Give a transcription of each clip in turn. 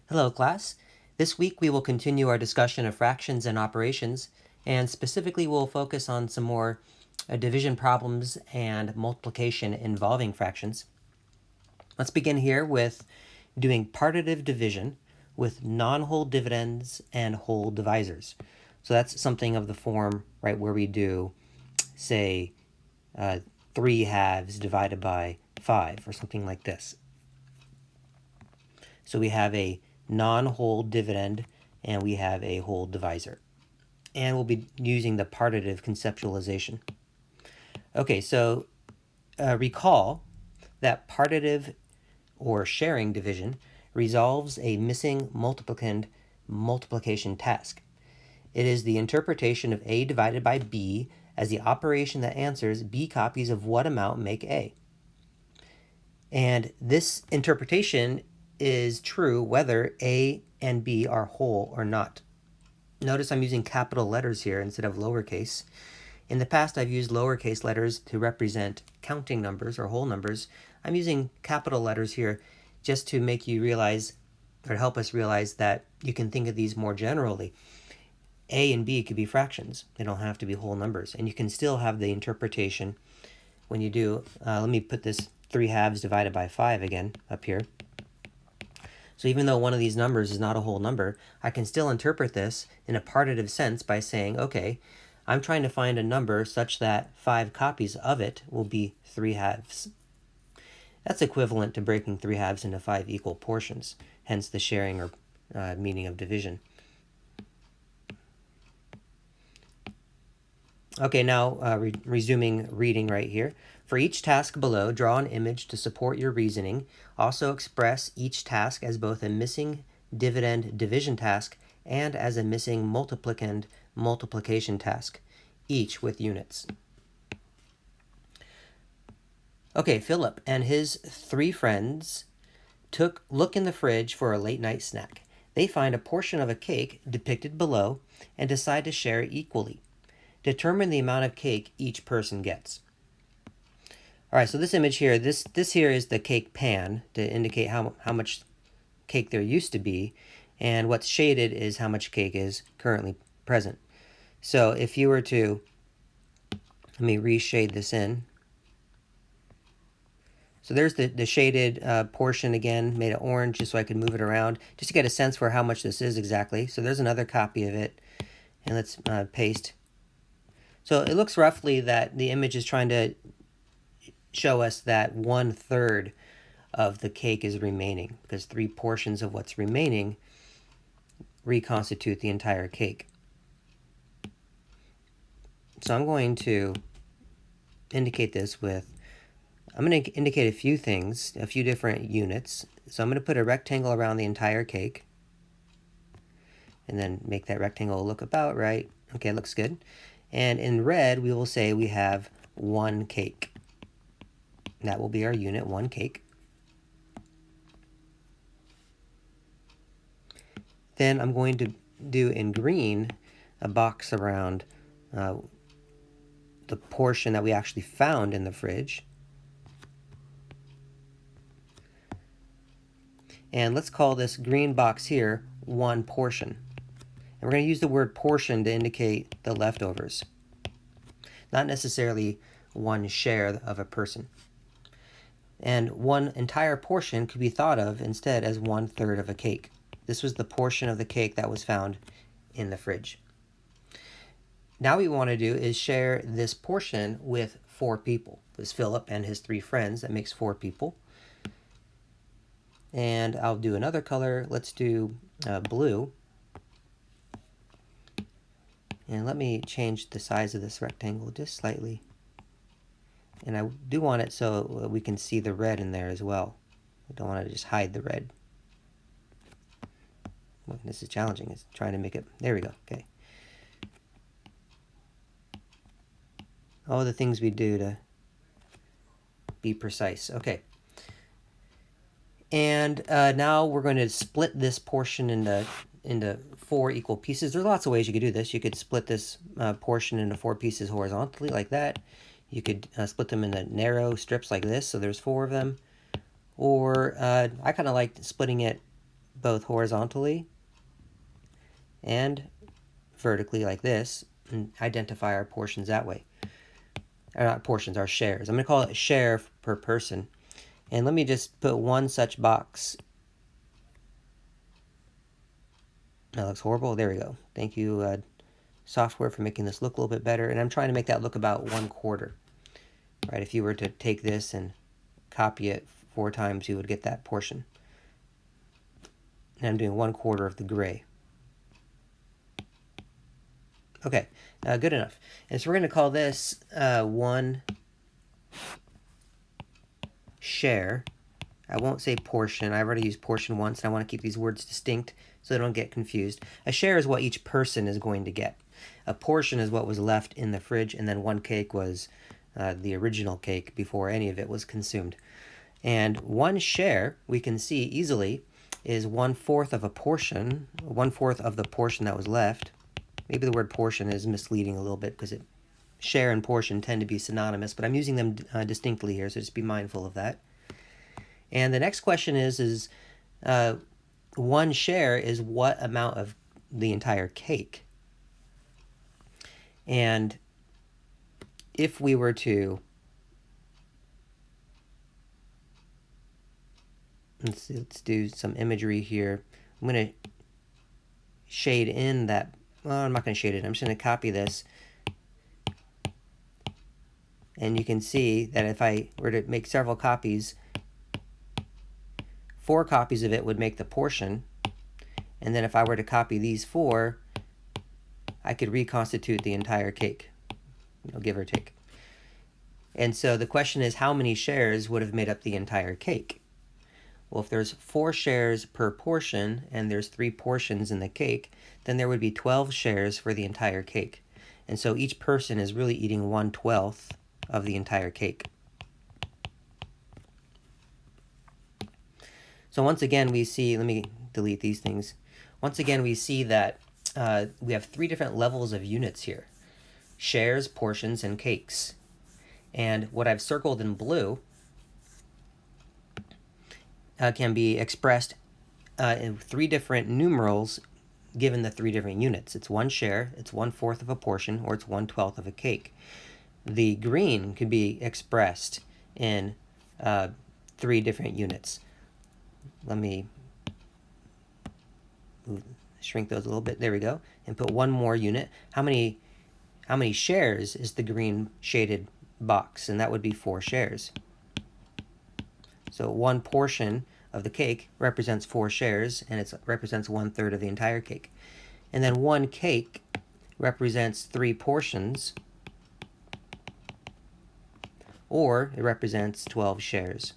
Hello, class. This week we will continue our discussion of fractions and operations, and specifically we'll focus on some more division problems and multiplication involving fractions. Let's begin here with doing partitive division with non-whole dividends and whole divisors. So that's something of the form, right, where we do, say, 3 halves divided by 5 or something like this. So we have a non-whole dividend and we have a whole divisor. And we'll be using the partitive conceptualization. Okay, so recall that partitive or sharing division resolves a missing multiplicand multiplication task. It is the interpretation of A divided by B as the operation that answers B copies of what amount make A. And this interpretation is true whether A and B are whole or not. Notice I'm using capital letters here instead of lowercase. In the past, I've used lowercase letters to represent counting numbers or whole numbers. I'm using capital letters here just to make you realize, or help us realize, that you can think of these more generally. A and B could be fractions. They don't have to be whole numbers. And you can still have the interpretation when you do, let me put this 3 halves divided by 5 again up here. So even though one of these numbers is not a whole number, I can still interpret this in a partitive sense by saying, okay, I'm trying to find a number such that 5 copies of it will be 3 halves. That's equivalent to breaking 3 halves into 5 equal portions, hence the sharing or meaning of division. Okay, now resuming reading right here. For each task below, draw an image to support your reasoning. Also express each task as both a missing dividend division task and as a missing multiplicand multiplication task, each with units. Okay, Philip and his 3 friends look in the fridge for a late night snack. They find a portion of a cake depicted below and decide to share it equally. Determine the amount of cake each person gets. All right, so this image here, this here is the cake pan to indicate how much cake there used to be, and what's shaded is how much cake is currently present. So if you were to, let me reshade this in. So there's the shaded portion again, made it orange just so I could move it around, just to get a sense for how much this is exactly. So there's another copy of it, and let's paste. So it looks roughly that the image is trying to show us that 1/3 of the cake is remaining, because 3 portions of what's remaining reconstitute the entire cake. So I'm going to indicate this with, I'm going to indicate a few things, a few different units. So I'm going to put a rectangle around the entire cake, and then make that rectangle look about right. Okay, looks good. And in red, we will say we have 1 cake. That will be our unit, 1 cake. Then I'm going to do in green a box around the portion that we actually found in the fridge. And let's call this green box here 1 portion. And we're going to use the word portion to indicate the leftovers, not necessarily 1 share of a person. And 1 entire portion could be thought of instead as 1/3 of a cake. This was the portion of the cake that was found in the fridge. Now what we want to do is share this portion with 4 people. There's Philip and his 3 friends. That makes 4 people. And I'll do another color. Let's do blue. And let me change the size of this rectangle just slightly. And I do want it so we can see the red in there as well. I don't want to just hide the red. Well, this is challenging. It's trying to make it, there we go, okay. All the things we do to be precise, okay. And now we're going to split this portion into 4 equal pieces. There's lots of ways you could do this. You could split this portion into 4 pieces horizontally like that. You could split them into narrow strips like this, so there's 4 of them. Or I kind of like splitting it both horizontally and vertically like this, and identify our portions that way. Or not portions, our shares. I'm going to call it share per person. And let me just put one such box. That looks horrible. There we go. Thank you, software, for making this look a little bit better. And I'm trying to make that look about 1/4. Right? If you were to take this and copy it 4 times, you would get that portion. And I'm doing 1/4 of the gray. Okay, good enough. And so we're going to call this one share. I won't say portion. I've already used portion once, and I want to keep these words distinct so they don't get confused. A share is what each person is going to get. A portion is what was left in the fridge, and then one cake was the original cake before any of it was consumed. And one share, we can see easily, is 1/4 of a portion, 1/4 of the portion that was left. Maybe the word portion is misleading a little bit because share and portion tend to be synonymous, but I'm using them distinctly here, so just be mindful of that. And the next question is one share is what amount of the entire cake? And if we were to, let's do some imagery here. I'm going to shade in that. Well, I'm not going to shade it. I'm just going to copy this. And you can see that if I were to make several copies, 4 copies of it would make the portion. And then if I were to copy these 4, I could reconstitute the entire cake, give or take. And so the question is, how many shares would have made up the entire cake? Well, if there's 4 shares per portion and there's 3 portions in the cake, then there would be 12 shares for the entire cake. And so each person is really eating 1/12 of the entire cake. So once again, we see, let me delete these things. Once again, we see that we have 3 different levels of units here: shares, portions, and cakes. And what I've circled in blue can be expressed in 3 different numerals given the 3 different units. It's 1 share, it's 1/4 of a portion, or it's 1/12 of a cake. The green could be expressed in 3 different units. Let me shrink those a little bit. There we go. And put one more unit. How many shares is the green shaded box? And that would be 4 shares. So 1 portion of the cake represents 4 shares, and it represents 1/3 of the entire cake. And then 1 cake represents 3 portions, or it represents 12 shares.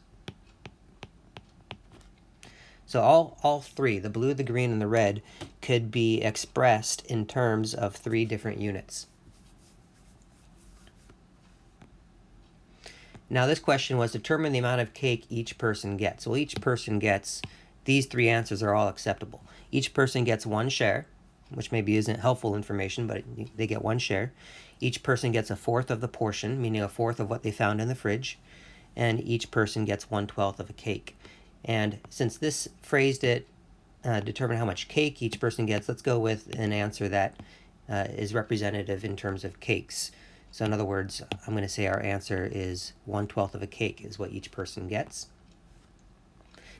So all 3, the blue, the green, and the red, could be expressed in terms of 3 different units. Now this question was determine the amount of cake each person gets. Well, each person gets, these 3 answers are all acceptable. Each person gets 1 share, which maybe isn't helpful information, but they get 1 share. Each person gets 1/4 of the portion, meaning 1/4 of what they found in the fridge. And each person gets 1/12 of a cake. And since this phrased it, determine how much cake each person gets, let's go with an answer that is representative in terms of cakes. So in other words, I'm going to say our answer is 1/12 of a cake is what each person gets.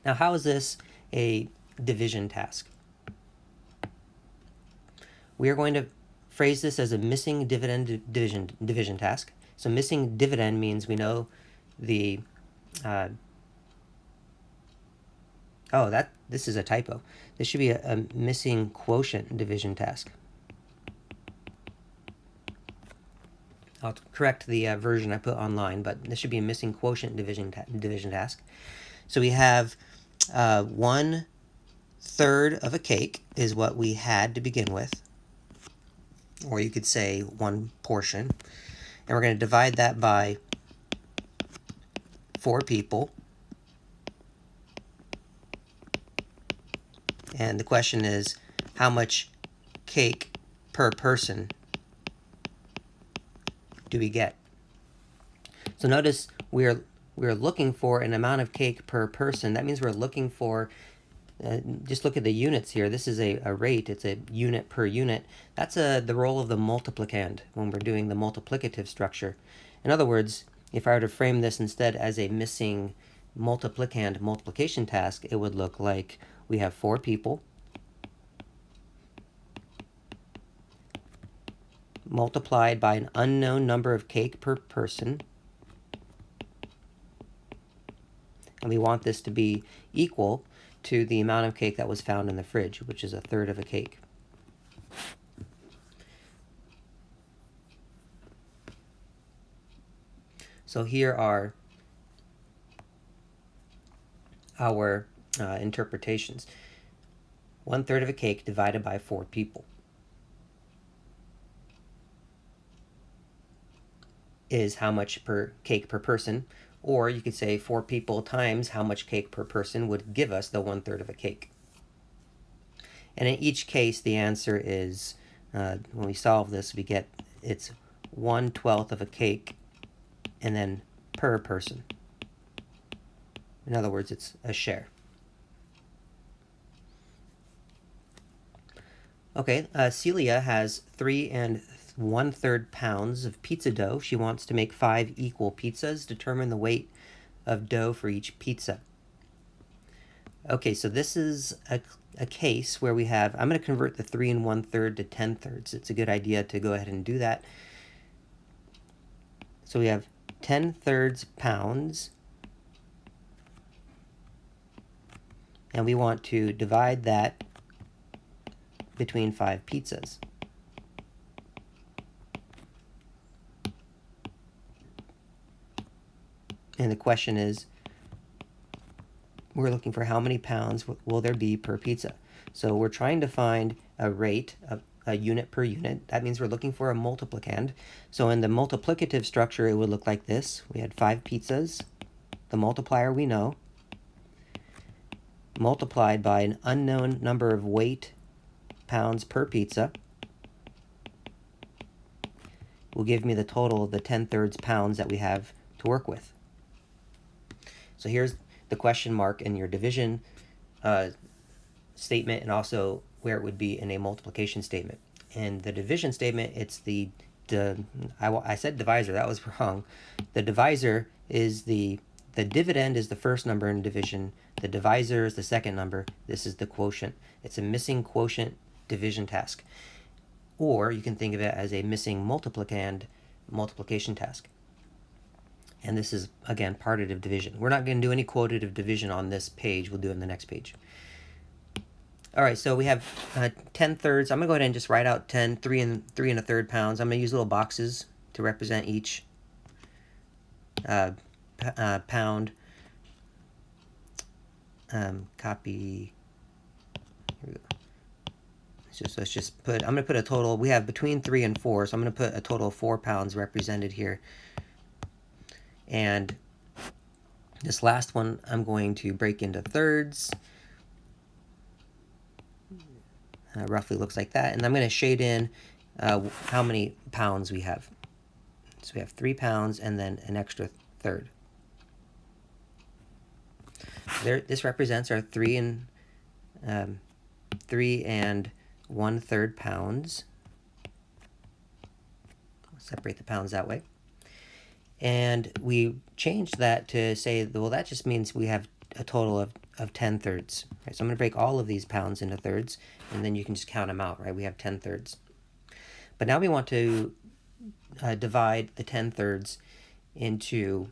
Now, how is this a division task? We are going to phrase this as a missing dividend division task. So missing dividend means we know the this is a typo. This should be a missing quotient division task. I'll correct the version I put online, but this should be a missing quotient division task. So we have 1/3 of a cake is what we had to begin with, or you could say 1 portion, and we're going to divide that by 4 people. And the question is, how much cake per person do we get? So notice we're looking for an amount of cake per person. That means we're looking for just look at the units here. This is a rate. It's a unit per unit. That's the role of the multiplicand when we're doing the multiplicative structure. In other words, if I were to frame this instead as a missing multiplicand multiplication task, it would look like we have 4 people multiplied by an unknown number of cake per person. And we want this to be equal to the amount of cake that was found in the fridge, which is 1/3 of a cake. So here are our interpretations. 1/3 of a cake divided by 4 people is how much per cake per person, or you could say 4 people times how much cake per person would give us the 1/3 of a cake. And in each case, the answer is, when we solve this, we get it's 1/12 of a cake and then per person. In other words, it's a share. Okay, Celia has 3 1/3 pounds of pizza dough. She wants to make 5 equal pizzas. Determine the weight of dough for each pizza. Okay, so this is a case where we have, I'm going to convert the 3 1/3 to 10/3. It's a good idea to go ahead and do that. So we have 10/3 pounds, and we want to divide that between 5 pizzas. And the question is, we're looking for how many pounds will there be per pizza. So we're trying to find a rate, a unit per unit. That means we're looking for a multiplicand. So in the multiplicative structure, it would look like this. We had 5 pizzas. The multiplier we know, multiplied by an unknown number of weight pounds per pizza, will give me the total of the 10/3 pounds that we have to work with. So here's the question mark in your division statement, and also where it would be in a multiplication statement. In the division statement, it's I said divisor, that was wrong. The divisor is the dividend is the first number in division. The divisor is the second number. This is the quotient. It's a missing quotient division task. Or you can think of it as a missing multiplicand multiplication task. And this is, again, partitive division. We're not going to do any quotative division on this page. We'll do it in the next page. All right, so we have 10/3. I'm going to go ahead and just write out 10, 3 1/3 pounds. I'm going to use little boxes to represent each pound. Copy. Here we go. Let's just put, I'm going to put a total. We have between 3 and 4, so I'm going to put a total of 4 pounds represented here. And this last one, I'm going to break into thirds. Roughly looks like that. And I'm going to shade in how many pounds we have. So we have 3 pounds and then an extra third. This represents our 3 1/3 pounds. I'll separate the pounds that way. And we changed that to say, well, that just means we have a total of 10/3. Right? So I'm going to break all of these pounds into thirds, and then you can just count them out, right? We have 10/3. But now we want to divide the 10/3 into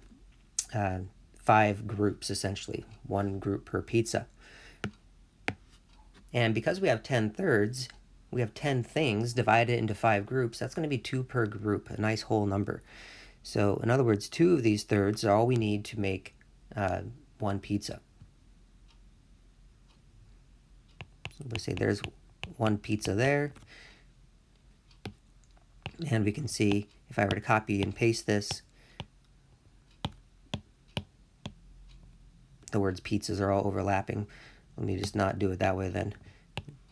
5 groups, essentially, 1 group per pizza. And because we have 10/3, we have 10 things divided into 5 groups. That's going to be 2 per group, a nice whole number. So in other words, 2 of these thirds are all we need to make 1 pizza. So let's say there's 1 pizza there. And we can see, if I were to copy and paste this, the words pizzas are all overlapping. Let me just not do it that way then.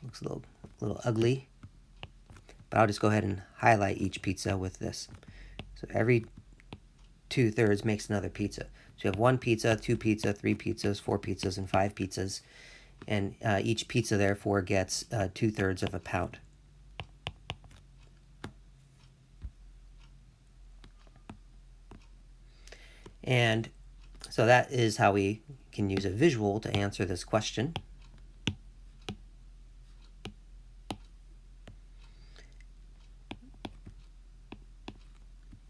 Looks a little ugly. But I'll just go ahead and highlight each pizza with this. So every 2/3 makes another pizza. So you have 1 pizza, 2 pizza, 3 pizzas, 4 pizzas, and 5 pizzas. and each pizza therefore gets 2/3 of a pound. And so that is how we can use a visual to answer this question.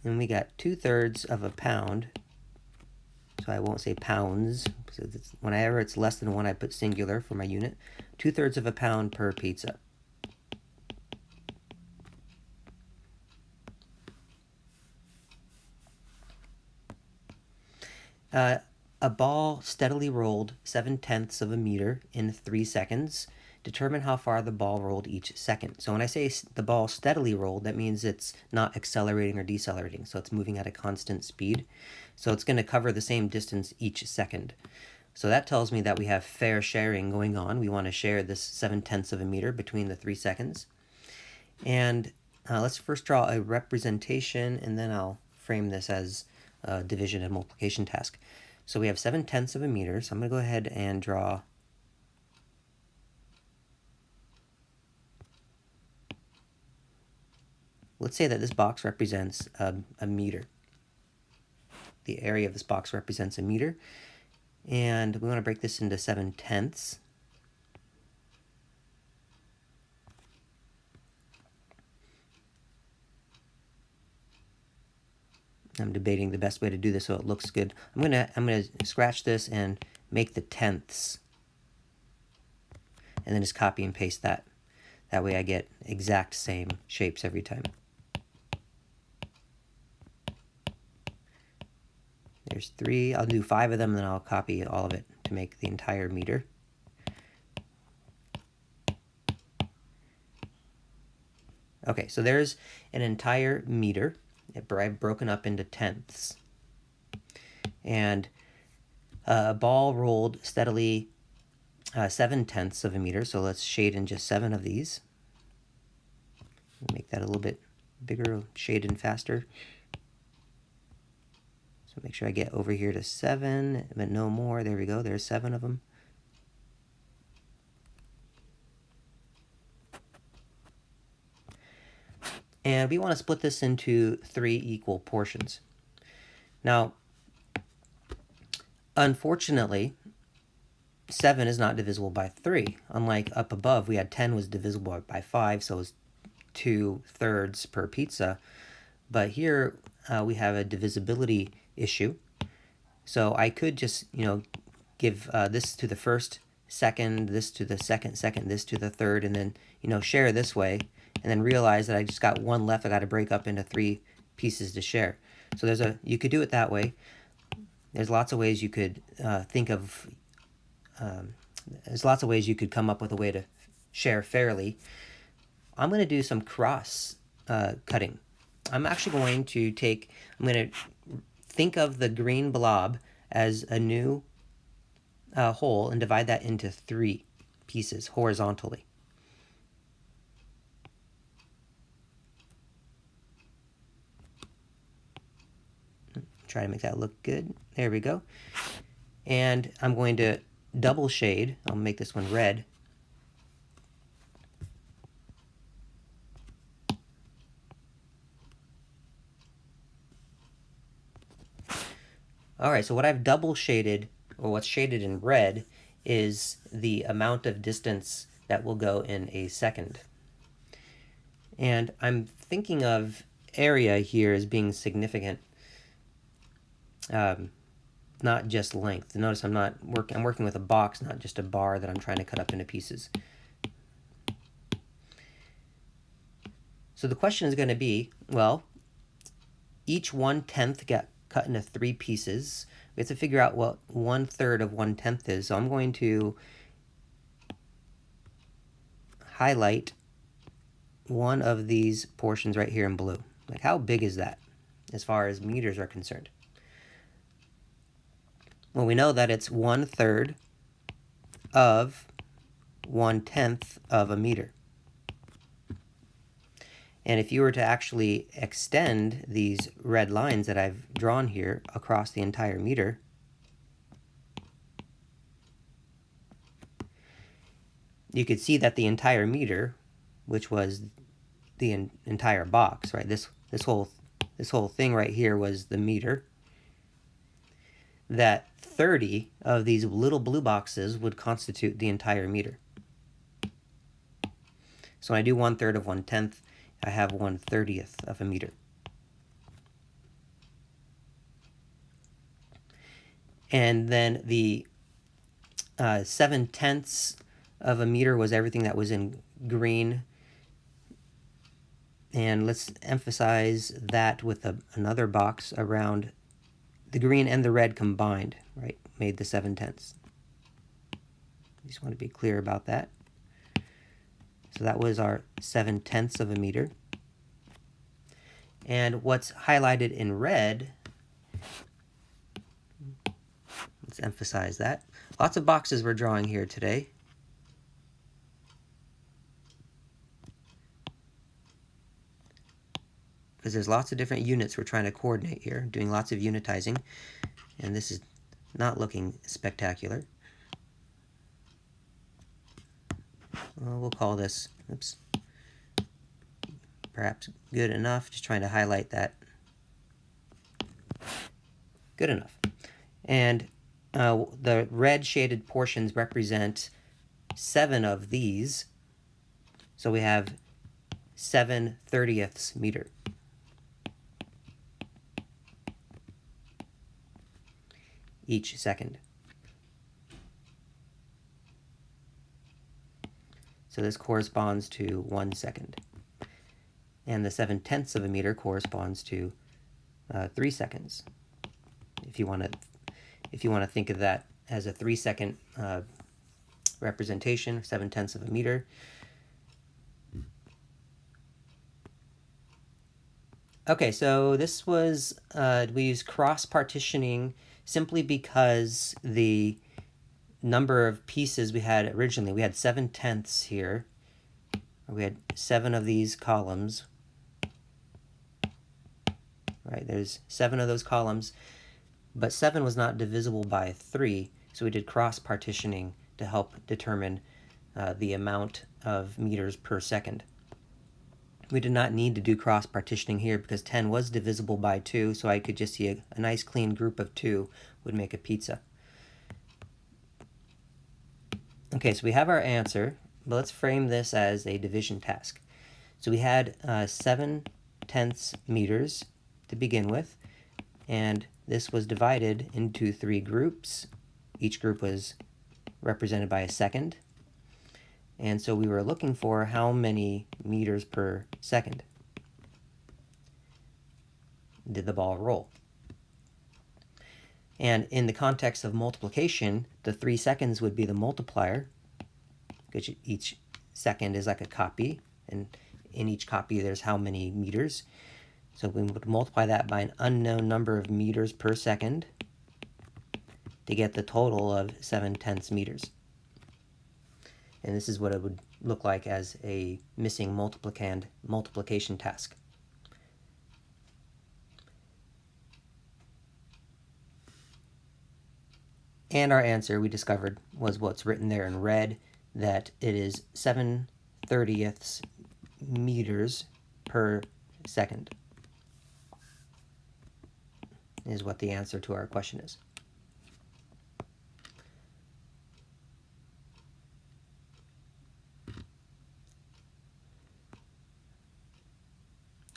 And we got 2/3 of a pound. So I won't say pounds, because whenever it's less than 1, I put singular for my unit. 2/3 of a pound per pizza. A ball steadily rolled 7/10 of a meter in 3 seconds. Determine how far the ball rolled each second. So when I say the ball steadily rolled, that means it's not accelerating or decelerating. So it's moving at a constant speed. So it's going to cover the same distance each second. So that tells me that we have fair sharing going on. We want to share this 7/10 of a meter between the 3 seconds. And let's first draw a representation, and then I'll frame this as a division and multiplication task. So we have 7/10 of a meter. So I'm going to go ahead and draw let's say that this box represents a meter. The area of this box represents a meter. And we want to break this into 7/10. I'm debating the best way to do this so it looks good. I'm gonna scratch this and make the tenths, and then just copy and paste that. That way I get exact same shapes every time. There's 3. I'll do 5 of them, and then I'll copy all of it to make the entire meter. Okay, so there's an entire meter. I've broken up into tenths. And a ball rolled steadily 7/10 of a meter, so let's shade in just 7 of these. Make that a little bit bigger, shade in faster. So make sure I get over here to 7, but no more. There we go, there's 7 of them. And we want to split this into 3 equal portions. Now, unfortunately, 7 is not divisible by 3. Unlike up above, we had 10 was divisible by 5, so it was 2/3 per pizza. But here we have a divisibility issue. So I could just, give this to the first, second, this to the second, this to the third, and then, share this way, and then realize that I just got 1 left I got to break up into 3 pieces to share. So you could do it that way. There's lots of ways you could think of, there's lots of ways you could come up with a way to share fairly. I'm going to do some cross cutting. I'm actually going to think of the green blob as a new whole and divide that into 3 pieces horizontally. Try to make that look good. There we go. And I'm going to double shade. I'll make this one red. All right, so what I've double shaded, or what's shaded in red, is the amount of distance that will go in a second. And I'm thinking of area here as being significant, not just length. Notice I'm working with a box, not just a bar that I'm trying to cut up into pieces. So the question is going to be, well, each 1/10 got cut into 3 pieces. We have to figure out what 1/3 of 1/10 is. So I'm going to highlight one of these portions right here in blue. Like, how big is that as far as meters are concerned? Well, we know that it's 1/3 of 1/10 of a meter. And if you were to actually extend these red lines that I've drawn here across the entire meter, you could see that the entire meter, which was the entire box, right? This whole thing right here was the meter. That 30 of these little blue boxes would constitute the entire meter. So when I do 1/3 of 1/10, I have 1/30th of a meter. And then the 7/10 of a meter was everything that was in green. And let's emphasize that with another box around the green and the red combined, right, made the 7/10. Just want to be clear about that. So that was our 7/10 of a meter. And what's highlighted in red, let's emphasize that. Lots of boxes we're drawing here today. Because there's lots of different units we're trying to coordinate here, doing lots of unitizing, and this is not looking spectacular. We'll call this, oops, perhaps good enough, just trying to highlight that. Good enough. And the red shaded portions represent 7 of these, so we have 7/30ths meter. Each second. So this corresponds to 1 second. And the 7/10 of a meter corresponds to 3 seconds. If you want to think of that as a 3-second representation, 7/10 of a meter. Okay, so this was, we used cross partitioning simply because the number of pieces we had originally, we had 7/10 here. We had 7 of these columns. Right, there's 7 of those columns, but 7 was not divisible by 3, so we did cross partitioning to help determine the amount of meters per second. We did not need to do cross partitioning here because 10 was divisible by 2, so I could just see a nice clean group of 2 would make a pizza. Okay, so we have our answer, but let's frame this as a division task. So we had 7/10 meters to begin with, and this was divided into 3 groups. Each group was represented by a second. And so we were looking for how many meters per second did the ball roll. And in the context of multiplication, the 3 seconds would be the multiplier, because each second is like a copy, and in each copy there's how many meters. So we would multiply that by an unknown number of meters per second to get the total of 7/10 meters. And this is what it would look like as a missing multiplicand multiplication task. And our answer, we discovered, was what's written there in red, that it is 7/30ths meters per second is what the answer to our question is.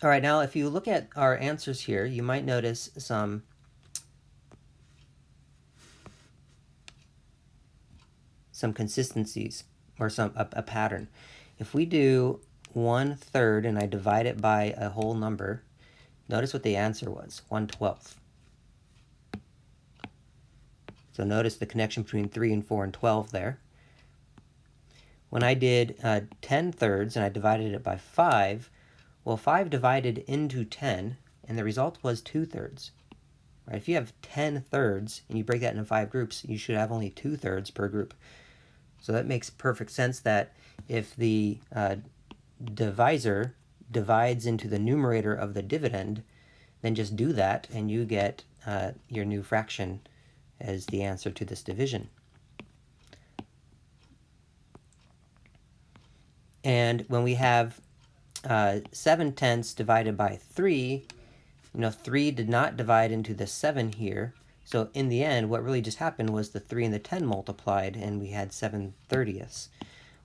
All right, now if you look at our answers here, you might notice some consistencies or a pattern. If we do 1/3 and I divide it by a whole number, notice what the answer was, 1/12. So notice the connection between 3 and 4 and 12 there. When I did 10/3 and I divided it by 5, well, 5 divided into 10, and the result was 2/3. Right? If you have 10/3 and you break that into 5 groups, you should have only 2/3 per group. So that makes perfect sense that if the divisor divides into the numerator of the dividend, then just do that and you get your new fraction as the answer to this division. And when we have 7/10 divided by 3, 3 did not divide into the 7 here. So in the end, what really just happened was the 3 and the 10 multiplied, and we had 7/30.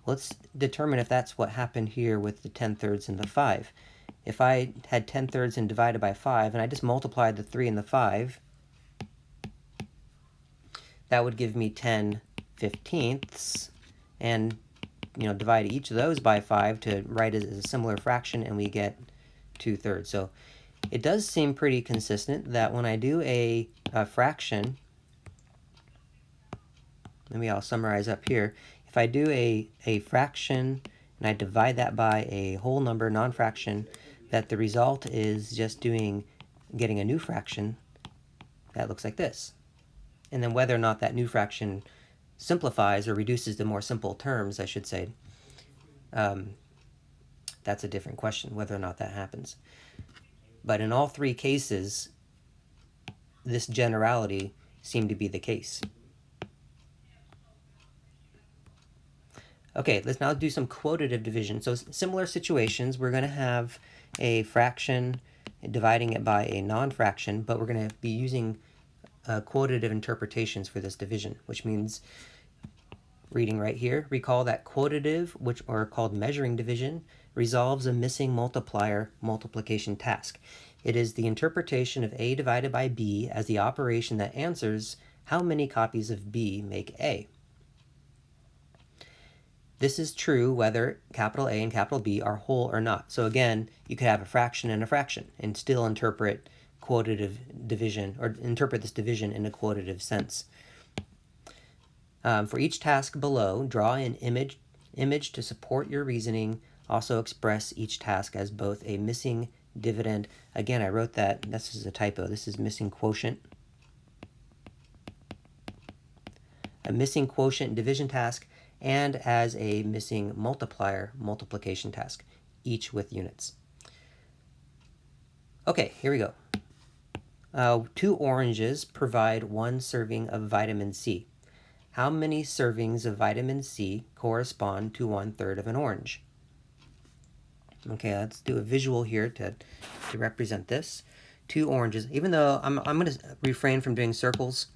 Let's determine if that's what happened here with the 10/3 and the 5. If I had 10/3 and divided by 5, and I just multiplied the 3 and the 5, that would give me 10/15ths, and divide each of those by 5 to write it as a similar fraction, and we get 2/3. So it does seem pretty consistent that when I do a fraction, maybe I'll summarize up here. If I do a fraction and I divide that by a whole number, non-fraction, that the result is just getting a new fraction that looks like this. And then whether or not that new fraction simplifies or reduces to more simple terms, I should say, that's a different question, whether or not that happens. But in all three cases, this generality seemed to be the case. Okay, let's now do some quotative division. So similar situations, we're going to have a fraction dividing it by a non-fraction, but we're going to be using quotative interpretations for this division, which means, reading right here, recall that quotative, which are called measuring division, resolves a missing multiplier multiplication task. It is the interpretation of A divided by B as the operation that answers how many copies of B make A. This is true whether capital A and capital B are whole or not. So again, you could have a fraction and still interpret quotative division, or interpret this division in a quotative sense. For each task below, draw an image to support your reasoning. Also express each task as both a missing dividend. Again, I wrote that. This is a typo. This is missing quotient. A missing quotient division task, and as a missing multiplier multiplication task, each with units. Okay, here we go. 2 oranges provide 1 serving of vitamin C. How many servings of vitamin C correspond to 1/3 of an orange? Okay, let's do a visual here to represent this. 2 oranges. Even though I'm going to refrain from doing circles.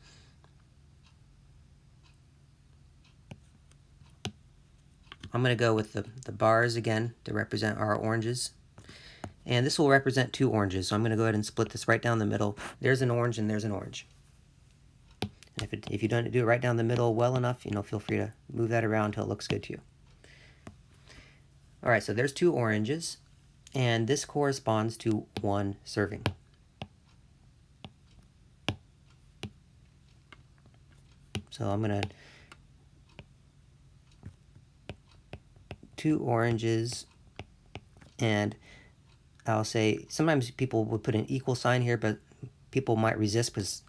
I'm going to go with the bars again to represent our oranges. And this will represent 2 oranges. So I'm going to go ahead and split this right down the middle. There's an orange and there's an orange. And if you don't do it right down the middle well enough, feel free to move that around until it looks good to you. All right, so there's 2 oranges, and this corresponds to 1 serving. So I'm going to 2 oranges, and I'll say sometimes people would put an equal sign here, but people might resist because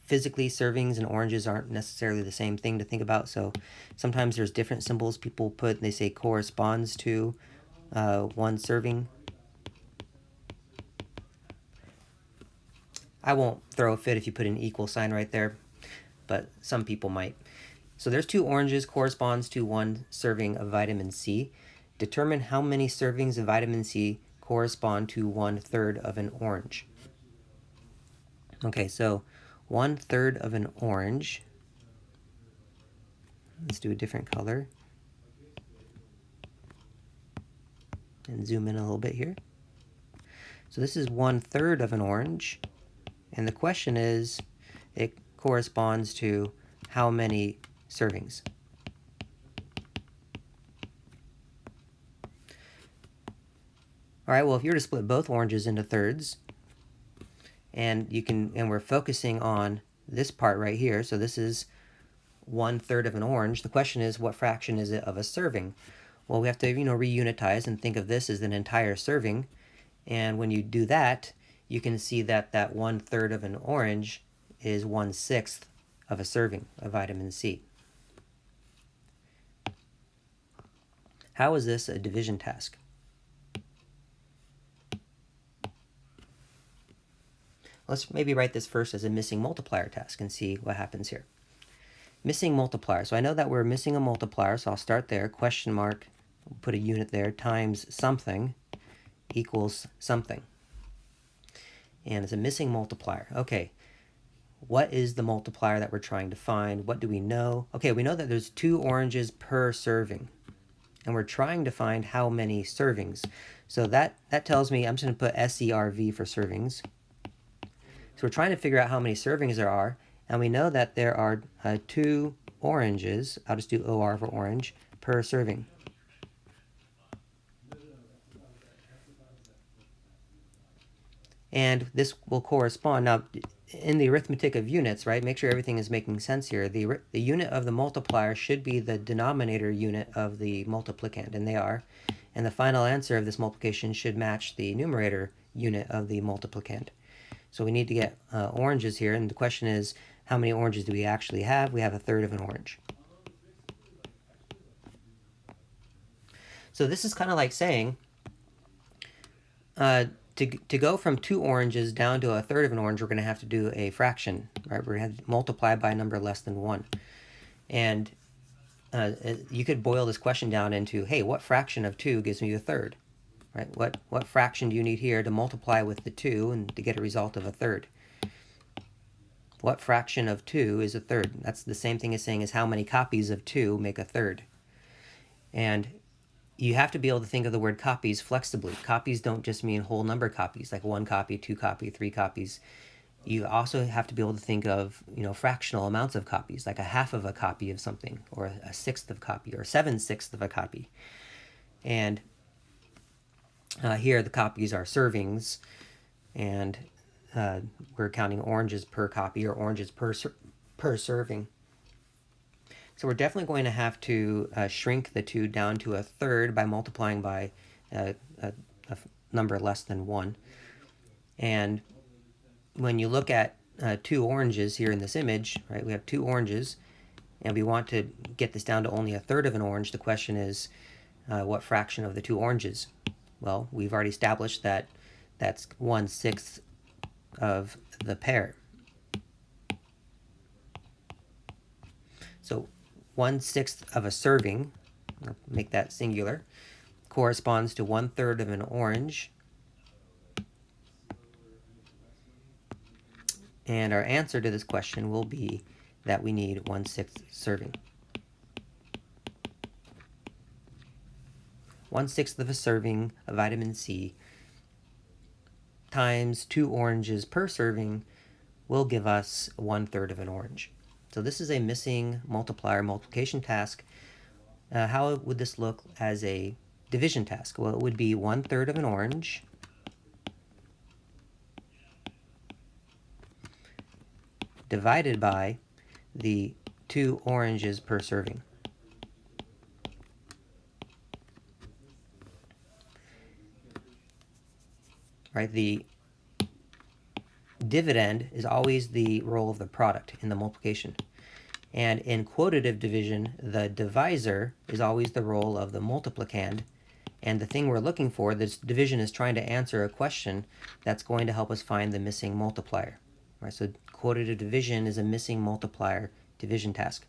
physically servings and oranges aren't necessarily the same thing to think about. So sometimes there's different symbols people put. They say corresponds to 1 serving. I won't throw a fit if you put an equal sign right there, but some people might. So there's 2 oranges corresponds to 1 serving of vitamin C. Determine how many servings of vitamin C correspond to 1/3 of an orange. Okay, so 1/3 of an orange. Let's do a different color. And zoom in a little bit here. So this is 1/3 of an orange. And the question is, it corresponds to how many servings? All right, well, if you were to split both oranges into thirds, and we're focusing on this part right here, so this is 1/3 of an orange. The question is, what fraction is it of a serving? Well, we have to, reunitize and think of this as an entire serving. And when you do that, you can see that 1/3 of an orange is 1/6 of a serving of vitamin C. How is this a division task? Let's maybe write this first as a missing multiplier task and see what happens here. Missing multiplier. So I know that we're missing a multiplier, so I'll start there, question mark we'll put a unit there, times something equals something. And it's a missing multiplier. Okay, what is the multiplier that we're trying to find? What do we know? Okay, we know that there's 2 oranges per serving. And we're trying to find how many servings. So that tells me, I'm just going to put SERV for servings. So we're trying to figure out how many servings there are. And we know that there are 2 oranges, I'll just do OR for orange, per serving. And this will correspond. Now, in the arithmetic of units, right, make sure everything is making sense here. The unit of the multiplier should be the denominator unit of the multiplicand, and they are. And the final answer of this multiplication should match the numerator unit of the multiplicand. So we need to get oranges here, and the question is, how many oranges do we actually have? We have a third of an orange. So this is kind of like saying, to go from 2 oranges down to a third of an orange, we're going to have to do a fraction, right? We're going to have to multiply by a number less than 1. And you could boil this question down into, hey, what fraction of 2 gives me a third, right? What fraction do you need here to multiply with the 2 and to get a result of a third? What fraction of 2 is a third? That's the same thing as saying is how many copies of 2 make a third. And you have to be able to think of the word copies flexibly. Copies don't just mean whole number copies, like 1 copy, 2 copy, 3 copies. You also have to be able to think of, fractional amounts of copies, like a half of a copy of something, or a sixth of a copy, or 7/6 of a copy. And here the copies are servings, and we're counting oranges per copy or oranges per serving. So we're definitely going to have to shrink the 2 down to a third by multiplying by a number less than 1. And when you look at 2 oranges here in this image, right, we have 2 oranges, and we want to get this down to only a third of an orange. The question is, what fraction of the 2 oranges? Well, we've already established that that's 1/6 of the pair. So 1/6 of a serving, I'll make that singular, corresponds to 1/3 of an orange. And our answer to this question will be that we need 1/6 serving. 1/6 of a serving of vitamin C times 2 oranges per serving will give us 1/3 of an orange. So this is a missing multiplier multiplication task. How would this look as a division task? Well, it would be 1/3 of an orange divided by the 2 oranges per serving. Right, the dividend is always the role of the product in the multiplication. And in quotative division, the divisor is always the role of the multiplicand. And the thing we're looking for, this division is trying to answer a question that's going to help us find the missing multiplier. Right, so quotative division is a missing multiplier division task.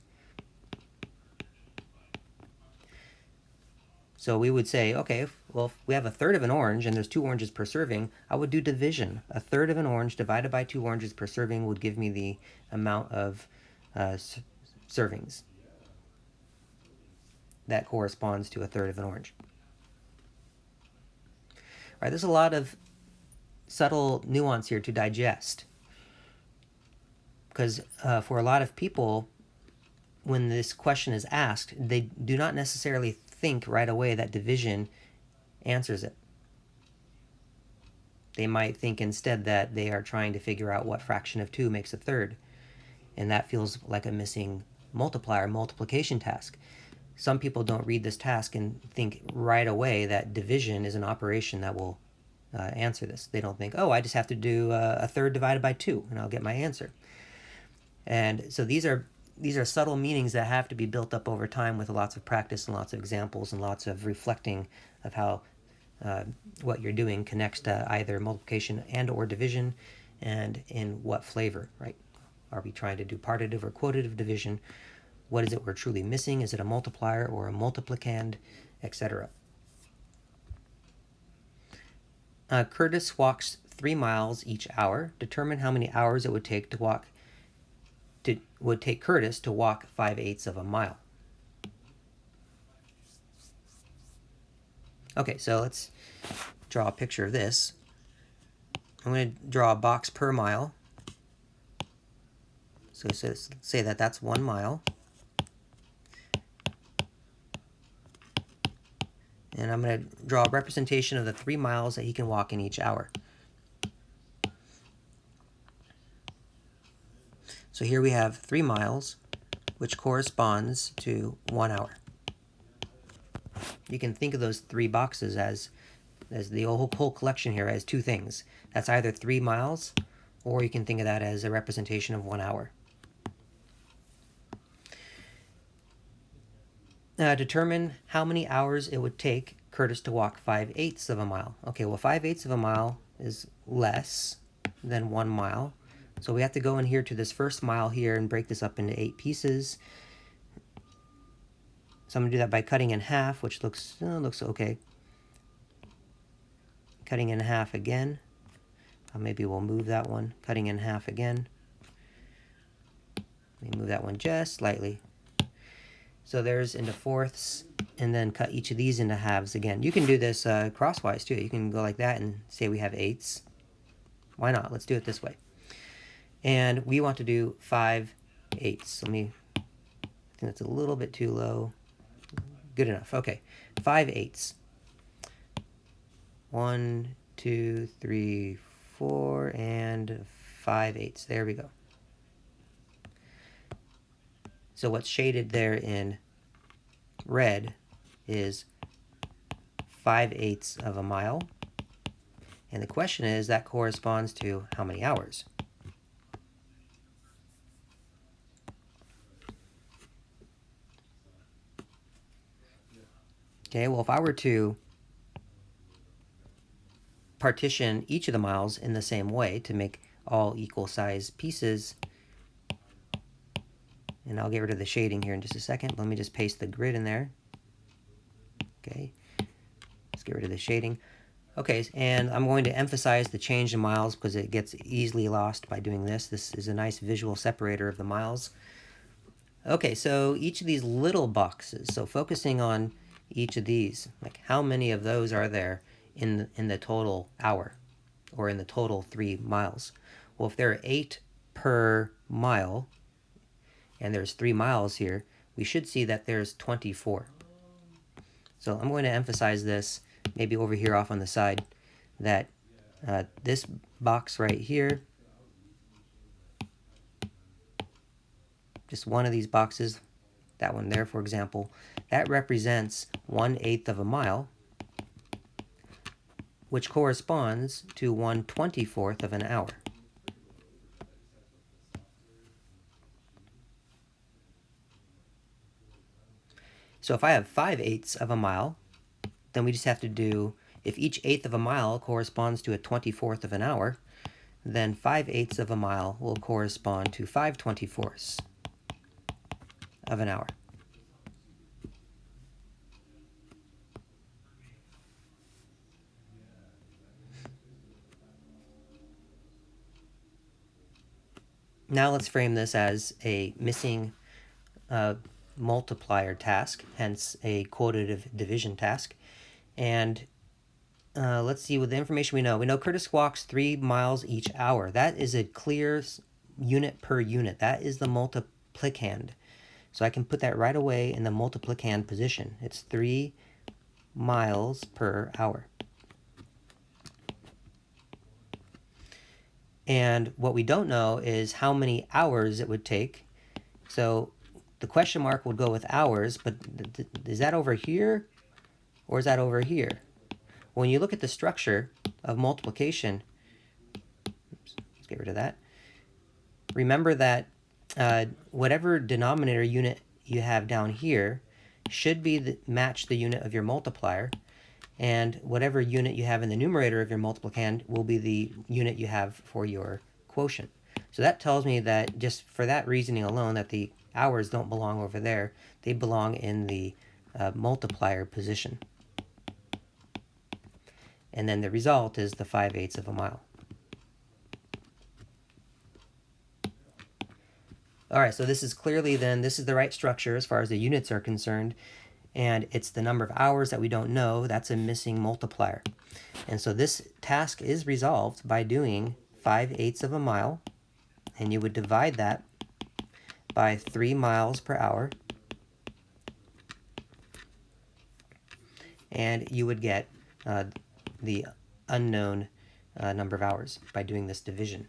So we would say, okay, well, if we have a third of an orange and there's 2 oranges per serving, I would do division. A third of an orange divided by 2 oranges per serving would give me the amount of servings. That corresponds to a third of an orange. All right, there's a lot of subtle nuance here to digest. Because for a lot of people, when this question is asked, they do not necessarily think right away that division answers it. They might think instead that they are trying to figure out what fraction of 2 makes a third, and that feels like a missing multiplier multiplication task. Some people don't read this task and think right away that division is an operation that will answer this. They don't think, oh, I just have to do a third divided by 2 and I'll get my answer. And so these are subtle meanings that have to be built up over time with lots of practice and lots of examples and lots of reflecting of how what you're doing connects to either multiplication and or division, and in what flavor, right? Are we trying to do partitive or quotative division? What is it we're truly missing? Is it a multiplier or a multiplicand? etc. Curtis walks 3 miles each hour. Determine how many hours it would take would take Curtis to walk 5/8 of a mile. Okay, so let's draw a picture of this. I'm going to draw a box per mile. So let's say that that's 1 mile. And I'm going to draw a representation of the 3 miles that he can walk in each hour. So here we have 3 miles, which corresponds to 1 hour. You can think of those 3 boxes as the whole collection here as 2 things. That's either 3 miles, or you can think of that as a representation of 1 hour. Determine how many hours it would take Curtis to walk 5/8 of a mile. Okay, well 5/8 of a mile is less than 1 mile. So we have to go in here to this first mile here and break this up into 8 pieces. So I'm going to do that by cutting in half, which looks okay. Cutting in half again. Maybe we'll move that one. Cutting in half again. Let me move that one just slightly. So there's into fourths, and then cut each of these into halves again. You can do this crosswise too. You can go like that and say we have 8ths. Why not? Let's do it this way. And we want to do 5/8. I think that's a little bit too low. Good enough. Okay, 5/8. 1, 2, 3, 4, and 5/8. There we go. So what's shaded there in red is 5/8 of a mile. And the question is, that corresponds to how many hours? Okay, well, if I were to partition each of the miles in the same way to make all equal size pieces, and I'll get rid of the shading here in just a second. Let me just paste the grid in there. Okay, let's get rid of the shading. Okay, and I'm going to emphasize the change in miles because it gets easily lost by doing this. This is a nice visual separator of the miles. Okay, so each of these little boxes, so focusing on each of these, like how many of those are there in the total hour or in the total 3 miles? Well, if there are 8 per mile, and there's 3 miles here, we should see that there's 24. So I'm going to emphasize this, maybe over here off on the side, that this box right here, just one of these boxes, that one there for example, that represents 1/8 of a mile, which corresponds to 1/24 of an hour. So if I have 5/8 of a mile, then we just have to do, if each 1/8 of a mile corresponds to a 24th of an hour, then 5/8 of a mile will correspond to 5/24 of an hour. Now let's frame this as a missing multiplier task, hence a quotative division task. And let's see, with the information we know Curtis walks 3 miles each hour. That is a clear unit per unit. That is the multiplicand. So I can put that right away in the multiplicand position. It's 3 miles per hour. And what we don't know is how many hours it would take. So the question mark would go with hours, but is that over here or is that over here? When you look at the structure of multiplication, oops, let's get rid of that. Remember that whatever denominator unit you have down here should be match the unit of your multiplier, and whatever unit you have in the numerator of your multiplicand will be the unit you have for your quotient. So that tells me that just for that reasoning alone, that the hours don't belong over there. They belong in the multiplier position. And then the result is the 5/8 of a mile. All right, so this is clearly then, this is the right structure as far as the units are concerned, and it's the number of hours that we don't know, that's a missing multiplier. And so this task is resolved by doing 5/8 of a mile, and you would divide that by 3 miles per hour, and you would get the unknown number of hours by doing this division.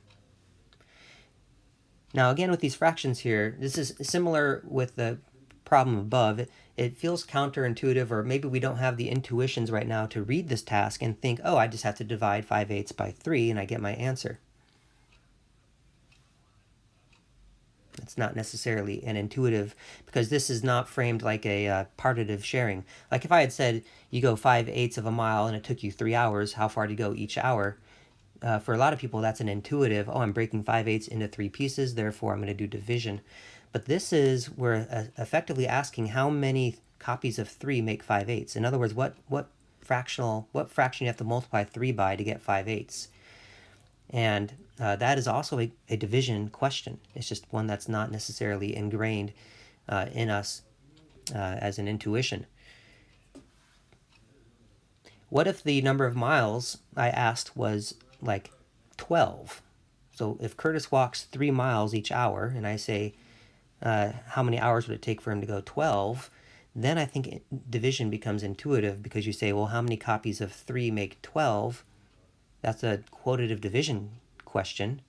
Now again, with these fractions here, this is similar with the problem above. It feels counterintuitive, or maybe we don't have the intuitions right now to read this task and think, oh, I just have to divide 5/8 by 3 and I get my answer. It's not necessarily an intuitive, because this is not framed like a partitive sharing. Like if I had said you go 5/8 of a mile and it took you 3 hours, how far to go each hour? For a lot of people, that's an intuitive, oh, I'm breaking 5/8 into 3 pieces, therefore I'm going to do division. But this is, we're effectively asking how many copies of 3 make 5/8. In other words, what fraction you have to multiply 3 by to get 5/8. And that is also a division question. It's just one that's not necessarily ingrained in us as an intuition. What if the number of miles I asked was like 12? So if Curtis walks 3 miles each hour, and I say, how many hours would it take for him to go 12? Then I think division becomes intuitive, because you say, well, how many copies of 3 make 12? That's a quotative division question,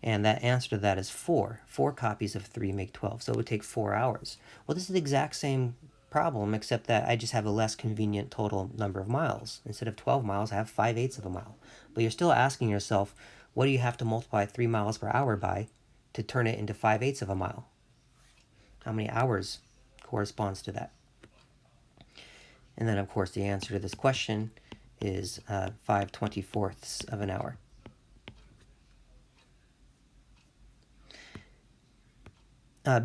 and that answer to that is 4. 4 copies of 3 make 12, so it would take 4 hours. Well, this is the exact same problem, except that I just have a less convenient total number of miles. Instead of 12 miles, I have 5/8 of a mile. But you're still asking yourself, what do you have to multiply 3 miles per hour by to turn it into 5/8 of a mile? How many hours corresponds to that? And then, of course, the answer to this question is 5/24 of an hour.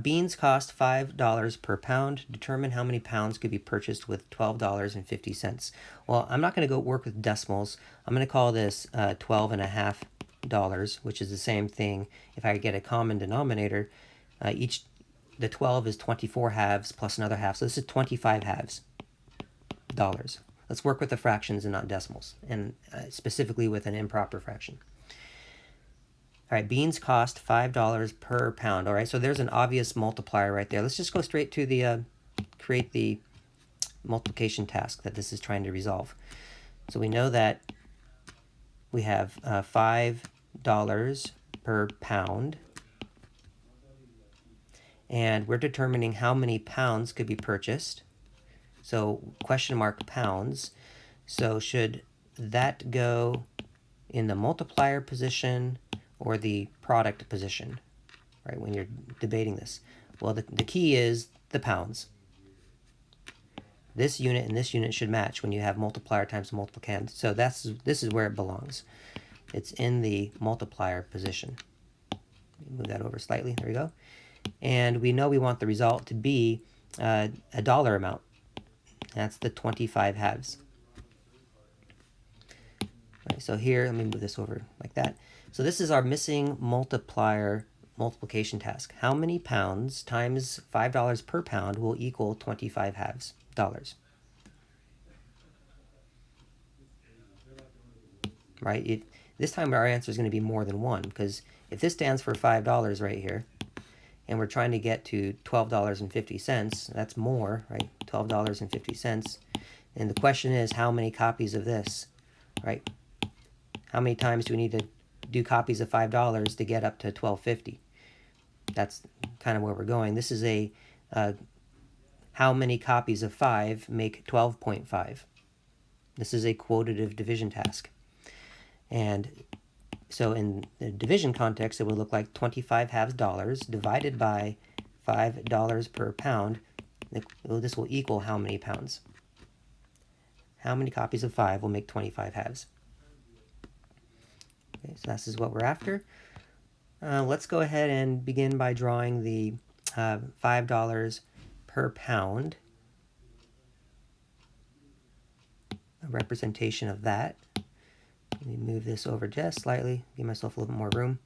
Beans cost $5 per pound. Determine how many pounds could be purchased with $12.50. Well, I'm not going to go work with decimals. I'm going to call this $12.50, which is the same thing. If I get a common denominator, the 12 is 24 halves plus another half. So this is 25 halves dollars. Let's work with the fractions and not decimals, and specifically with an improper fraction. All right, beans cost $5 per pound. All right, so there's an obvious multiplier right there. Let's just go straight to the create the multiplication task that this is trying to resolve. So we know that we have $5 per pound, and we're determining how many pounds could be purchased. So question mark pounds. So should that go in the multiplier position or the product position, right, when you're debating this? Well, the key is the pounds. This unit and this unit should match when you have multiplier times multiplicand. So this is where it belongs. It's in the multiplier position. Move that over slightly. There we go. And we know we want the result to be a dollar amount. That's the 25 halves. All right, so here, let me move this over like that. So this is our missing multiplier multiplication task. How many pounds times $5 per pound will equal 25 halves dollars? Right? This time our answer is going to be more than 1, because if this stands for $5 right here, and we're trying to get to $12.50, that's more, right? $12.50. And the question is, how many copies of this, right? How many times do we need to do copies of $5 to get up to $12.50? That's kind of where we're going. This is a how many copies of 5 make 12.5. This is a quotative division task. And so in the division context, it would look like 25 halves dollars divided by $5 per pound. This will equal how many pounds? How many copies of 5 will make 25 halves? Okay, so this is what we're after. Let's go ahead and begin by drawing the $5 per pound. representation of that. Let me move this over just slightly, give myself a little bit more room.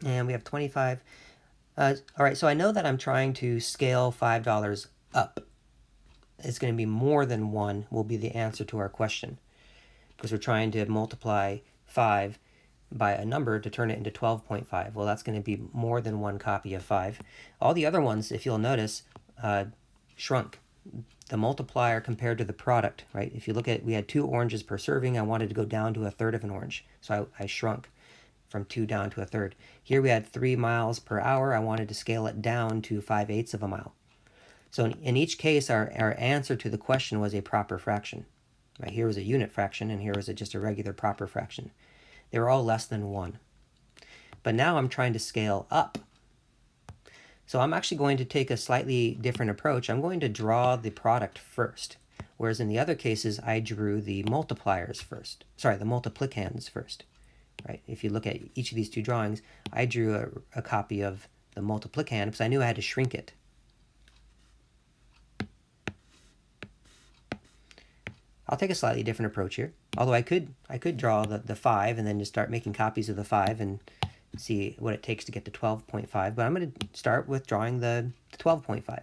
And we have 25. All right, so I know that I'm trying to scale $5 up. It's going to be more than 1 will be the answer to our question, because we're trying to multiply 5 by a number to turn it into 12.5. Well, that's going to be more than 1 copy of 5. All the other ones, if you'll notice, shrunk. The multiplier compared to the product, right? If you look at, we had 2 oranges per serving. I wanted to go down to 1/3 of an orange, so I shrunk from 2 down to 1/3. Here we had 3 miles per hour. I wanted to scale it down to 5/8 of a mile. So in each case, our answer to the question was a proper fraction. Right? Here was a unit fraction, and here was just a regular proper fraction. They were all less than 1. But now I'm trying to scale up. So I'm actually going to take a slightly different approach. I'm going to draw the product first, whereas in the other cases, I drew the multipliers first. Sorry, the multiplicands first. Right? If you look at each of these 2 drawings, I drew a copy of the multiplicand because I knew I had to shrink it. I'll take a slightly different approach here. Although I could draw the 5 and then just start making copies of the 5 and see what it takes to get to 12.5. But I'm going to start with drawing the 12.5,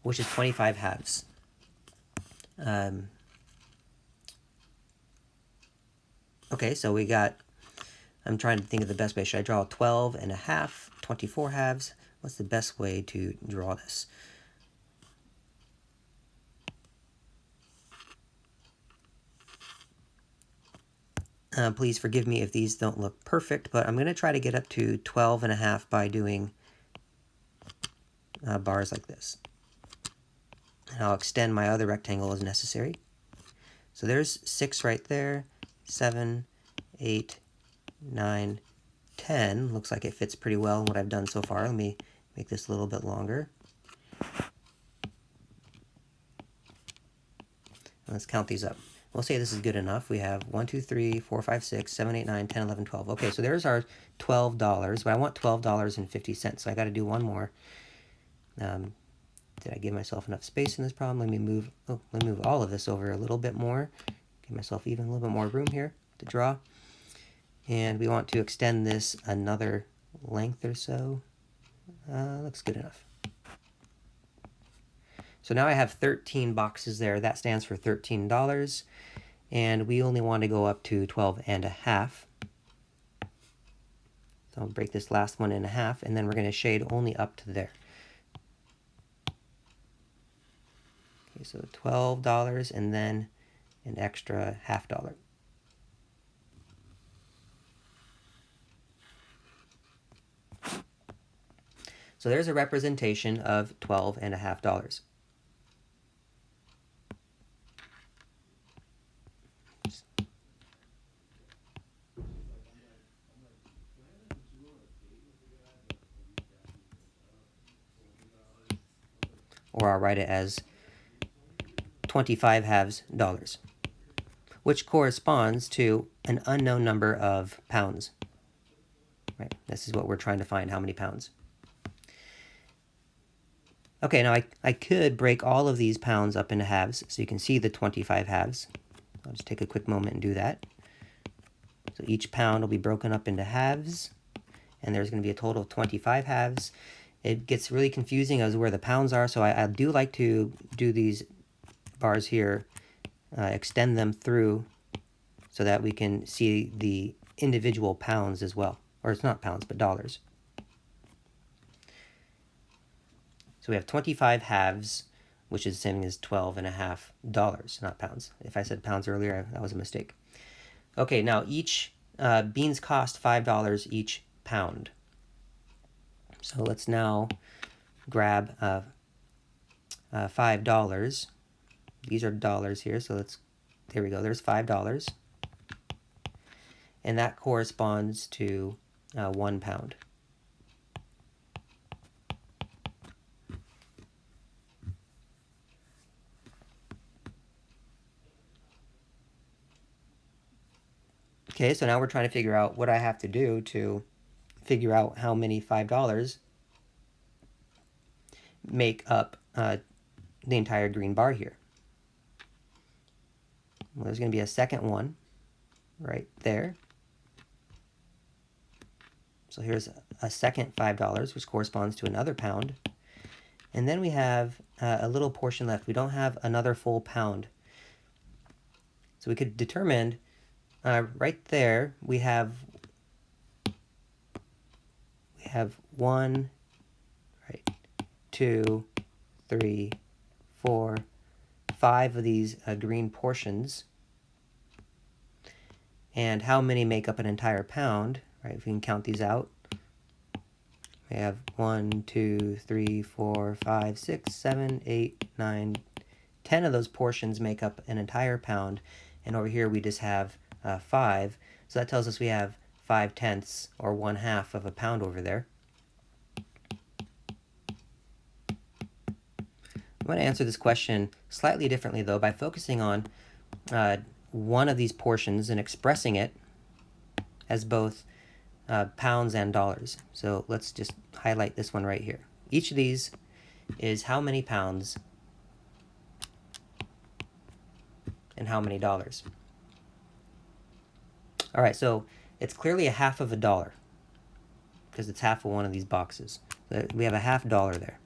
which is 25 halves. Okay, so we got, I'm trying to think of the best way. Should I draw 12 and a half, 24 halves? What's the best way to draw this? Please forgive me if these don't look perfect, but I'm going to try to get up to 12 and a half by doing bars like this. And I'll extend my other rectangle as necessary. So there's 6 right there, 7, 8, 9, 10. Looks like it fits pretty well in what I've done so far. Let me make this a little bit longer. Let's count these up. We'll say this is good enough. We have 1, 2, 3, 4, 5, 6, 7, 8, 9, 10, 11, 12. Okay, so there's our $12, but I want $12.50, so I got to do one more. Did I give myself enough space in this problem? Let me move all of this over a little bit more. Give myself even a little bit more room here to draw. And we want to extend this another length or so. Looks good enough. So now I have 13 boxes there. That stands for $13. And we only want to go up to 12 and a half. So I'll break this last one in half, and then we're going to shade only up to there. Okay, so $12 and then an extra $0.50. So there's a representation of $12.50. Or I'll write it as 25 halves dollars, which corresponds to an unknown number of pounds. Right? This is what we're trying to find, how many pounds. Okay, now I could break all of these pounds up into halves, so you can see the 25 halves. I'll just take a quick moment and do that. So each pound will be broken up into halves, and there's going to be a total of 25 halves. It gets really confusing as to where the pounds are, so I do like to do these bars here, extend them through so that we can see the individual pounds as well. Or it's not pounds, but dollars. So we have 25 halves, which is the same as $12.50, not pounds. If I said pounds earlier, that was a mistake. Okay, now each beans cost $5 each pound. So let's now grab $5. These are dollars here, so there we go, there's $5. And that corresponds to 1 pound. Okay, so now we're trying to figure out what I have to do to figure out how many $5 make up the entire green bar here? Well, there's going to be a second one right there. So here's a second $5, which corresponds to another pound. And then we have a little portion left. We don't have another full pound. So we could determine right there we have one, right, 2, 3, 4, 5 of these green portions. And how many make up an entire pound? Right, if we can count these out, we have 1, 2, 3, 4, 5, 6, 7, 8, 9, 10 of those portions make up an entire pound, and over here we just have 5. So that tells us we have 5/10 or 1/2 of a pound over there. I'm going to answer this question slightly differently though by focusing on one of these portions and expressing it as both pounds and dollars. So let's just highlight this one right here. Each of these is how many pounds and how many dollars. All right, so it's clearly a half of a dollar because it's half of one of these boxes. So we have a $half there.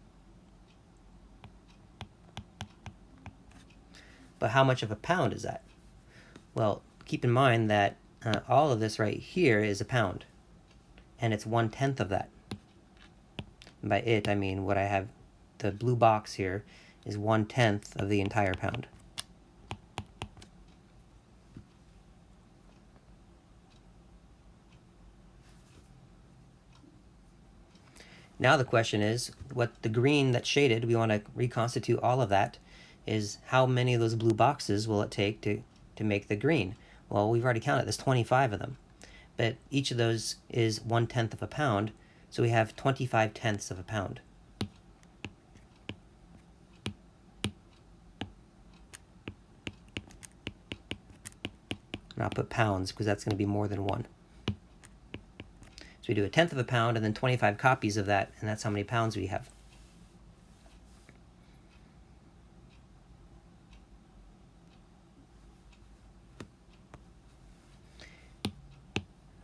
But how much of a pound is that? Well, keep in mind that all of this right here is a pound, and it's 1/10 of that. And by it, I mean what I have, the blue box here is 1/10 of the entire pound. Now the question is, what the green that's shaded, we want to reconstitute all of that, is how many of those blue boxes will it take to make the green? Well, we've already counted, there's 25 of them. But each of those is 1/10 of a pound, so we have 25/10 of a pound. And I'll put pounds because that's going to be more than one. So we do 1/10 of a pound and then 25 copies of that, and that's how many pounds we have.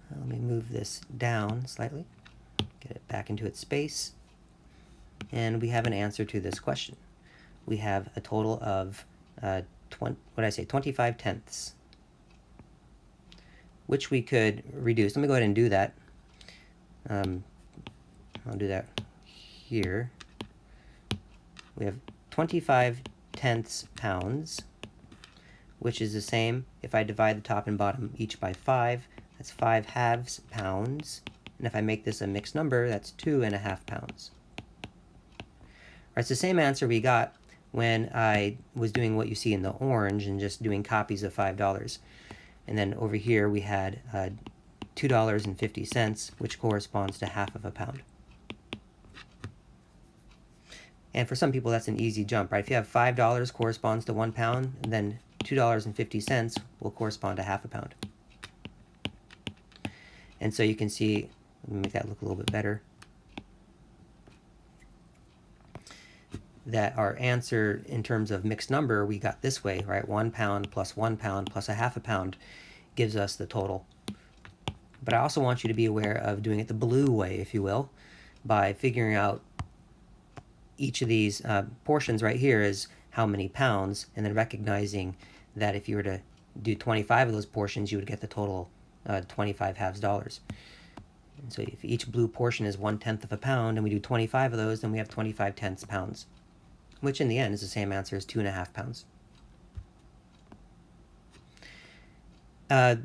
Let me move this down slightly, get it back into its space, and we have an answer to this question. We have a total of 25/10, which we could reduce. Let me go ahead and do that. I'll do that here. We have 25/10 pounds, which is the same if I divide the top and bottom each by 5. That's 5/2 pounds. And if I make this a mixed number, that's 2.5 pounds. All right, it's the same answer we got when I was doing what you see in the orange and just doing copies of $5. And then over here we had $2.50, which corresponds to half of a pound. And for some people, that's an easy jump, right? If you have $5 corresponds to 1 pound, then $2.50 will correspond to half a pound. And so you can see, let me make that look a little bit better, that our answer in terms of mixed number, we got this way, right? 1 pound plus 1 pound plus 1/2 pound gives us the total. But I also want you to be aware of doing it the blue way, if you will, by figuring out each of these portions right here is how many pounds, and then recognizing that if you were to do 25 of those portions, you would get the total 25/2 dollars. And so if each blue portion is 1/10 of a pound, and we do 25 of those, then we have 25/10 pounds, which in the end is the same answer as 2.5 pounds.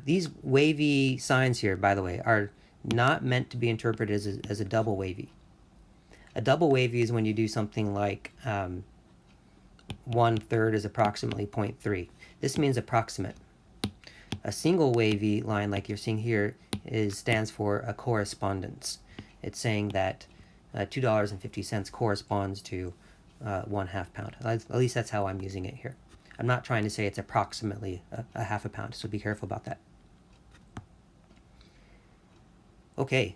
These wavy signs here, by the way, are not meant to be interpreted as a double wavy. A double wavy is when you do something like 1/3 is approximately 0.3. This means approximate. A single wavy line, like you're seeing here, stands for a correspondence. It's saying that $2.50 corresponds to 1/2 pound. At least that's how I'm using it here. I'm not trying to say it's approximately a half a pound, so be careful about that. Okay.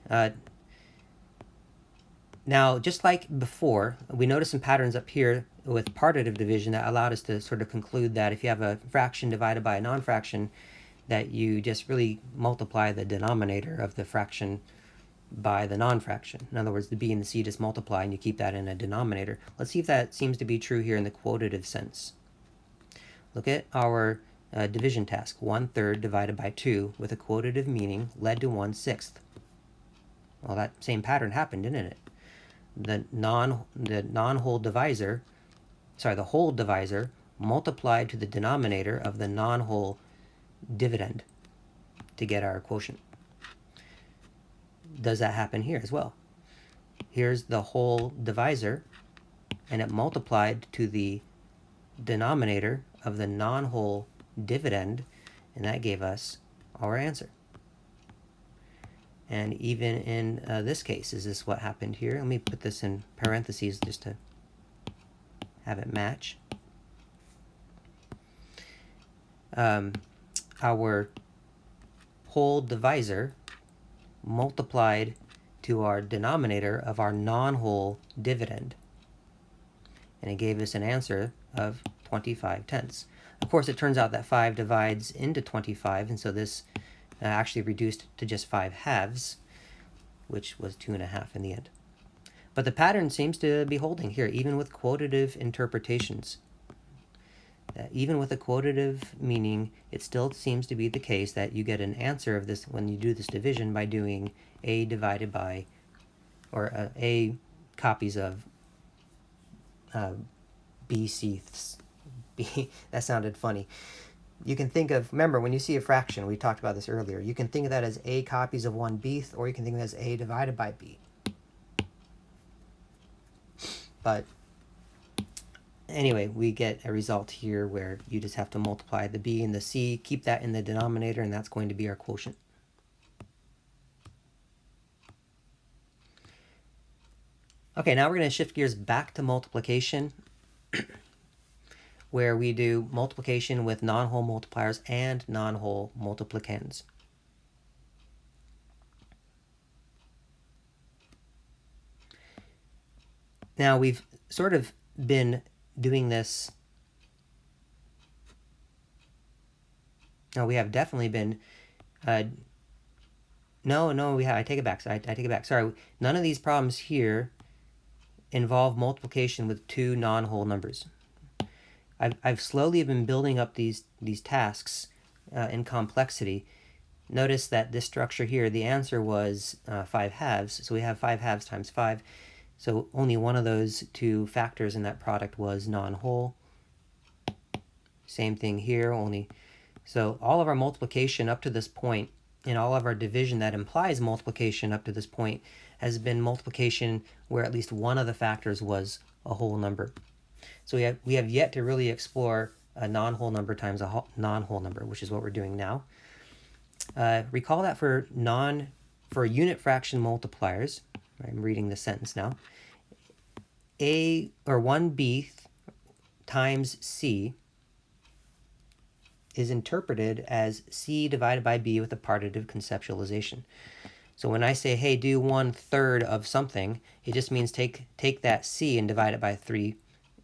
Now, just like before, we noticed some patterns up here with partitive division that allowed us to sort of conclude that if you have a fraction divided by a non-fraction, that you just really multiply the denominator of the fraction by the non-fraction. In other words, the b and the c just multiply and you keep that in a denominator. Let's see if that seems to be true here in the quotative sense. Look at our division task. 1/3 divided by 2 with a quotative meaning led to 1/6. Well, that same pattern happened, didn't it? The whole divisor multiplied to the denominator of the non-whole dividend to get our quotient. Does that happen here as well? Here's the whole divisor, and it multiplied to the denominator of the non-whole dividend, and that gave us our answer. And even in this case, is this what happened here? Let me put this in parentheses just to have it match. Our whole divisor multiplied to our denominator of our non-whole dividend, and it gave us an answer of 25/10. Of course, it turns out that 5 divides into 25, and so this actually reduced to just 5/2, which was 2.5 in the end. But the pattern seems to be holding here, even with quotative interpretations. Even with a quotative meaning, it still seems to be the case that you get an answer of this when you do this division by doing a divided by, or a copies of b/6. That sounded funny. You can think of, remember, when you see a fraction, we talked about this earlier, you can think of that as a copies of 1/b, or you can think of it as a divided by b. But anyway, we get a result here where you just have to multiply the b and the c, keep that in the denominator, and that's going to be our quotient. Okay, now we're going to shift gears back to multiplication, where we do multiplication with non-whole multipliers and non-whole multiplicands. Now, we've sort of been doing this. No, we have definitely been. No, we have. I take it back. I take it back. Sorry, none of these problems here involve multiplication with two non-whole numbers. I've slowly been building up these tasks in complexity. Notice that this structure here, the answer was 5/2, so we have 5/2 times 5. So only one of those two factors in that product was non-whole. Same thing here, only. So all of our multiplication up to this point, and all of our division that implies multiplication up to this point, has been multiplication where at least one of the factors was a whole number. So we have yet to really explore a non-whole number times a non-whole number, which is what we're doing now. Recall that for unit fraction multipliers, I'm reading the sentence now, 1b times c is interpreted as c divided by b with a partitive conceptualization. So when I say, hey, do 1/3 of something, it just means take that c and divide it by 3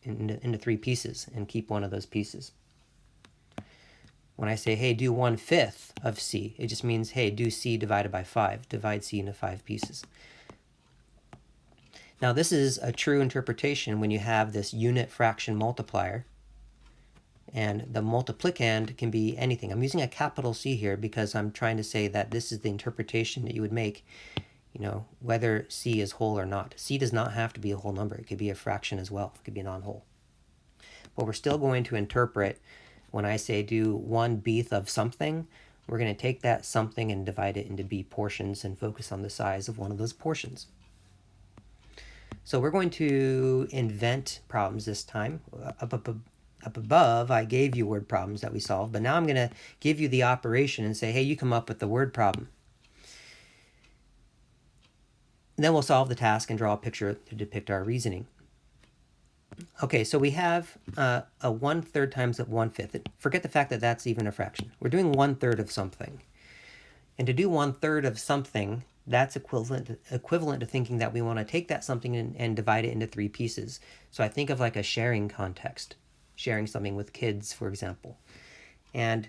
into 3 pieces and keep one of those pieces. When I say, hey, do 1/5 of c, it just means, hey, do c divided by 5. Divide c into 5 pieces. Now, this is a true interpretation when you have this unit fraction multiplier, and the multiplicand can be anything. I'm using a capital C here because I'm trying to say that this is the interpretation that you would make, whether c is whole or not. C does not have to be a whole number. It could be a fraction as well. It could be non-whole. But we're still going to interpret, when I say do 1/b of something, we're going to take that something and divide it into b portions and focus on the size of one of those portions. So we're going to invent problems this time. Up above, I gave you word problems that we solved, but now I'm going to give you the operation and say, hey, you come up with the word problem. And then we'll solve the task and draw a picture to depict our reasoning. Okay, so we have a 1/3 times 1/5. Forget the fact that that's even a fraction. We're doing 1/3 of something. And to do 1/3 of something, that's equivalent to thinking that we want to take that something and divide it into 3 pieces. So I think of like a sharing context, sharing something with kids, for example. And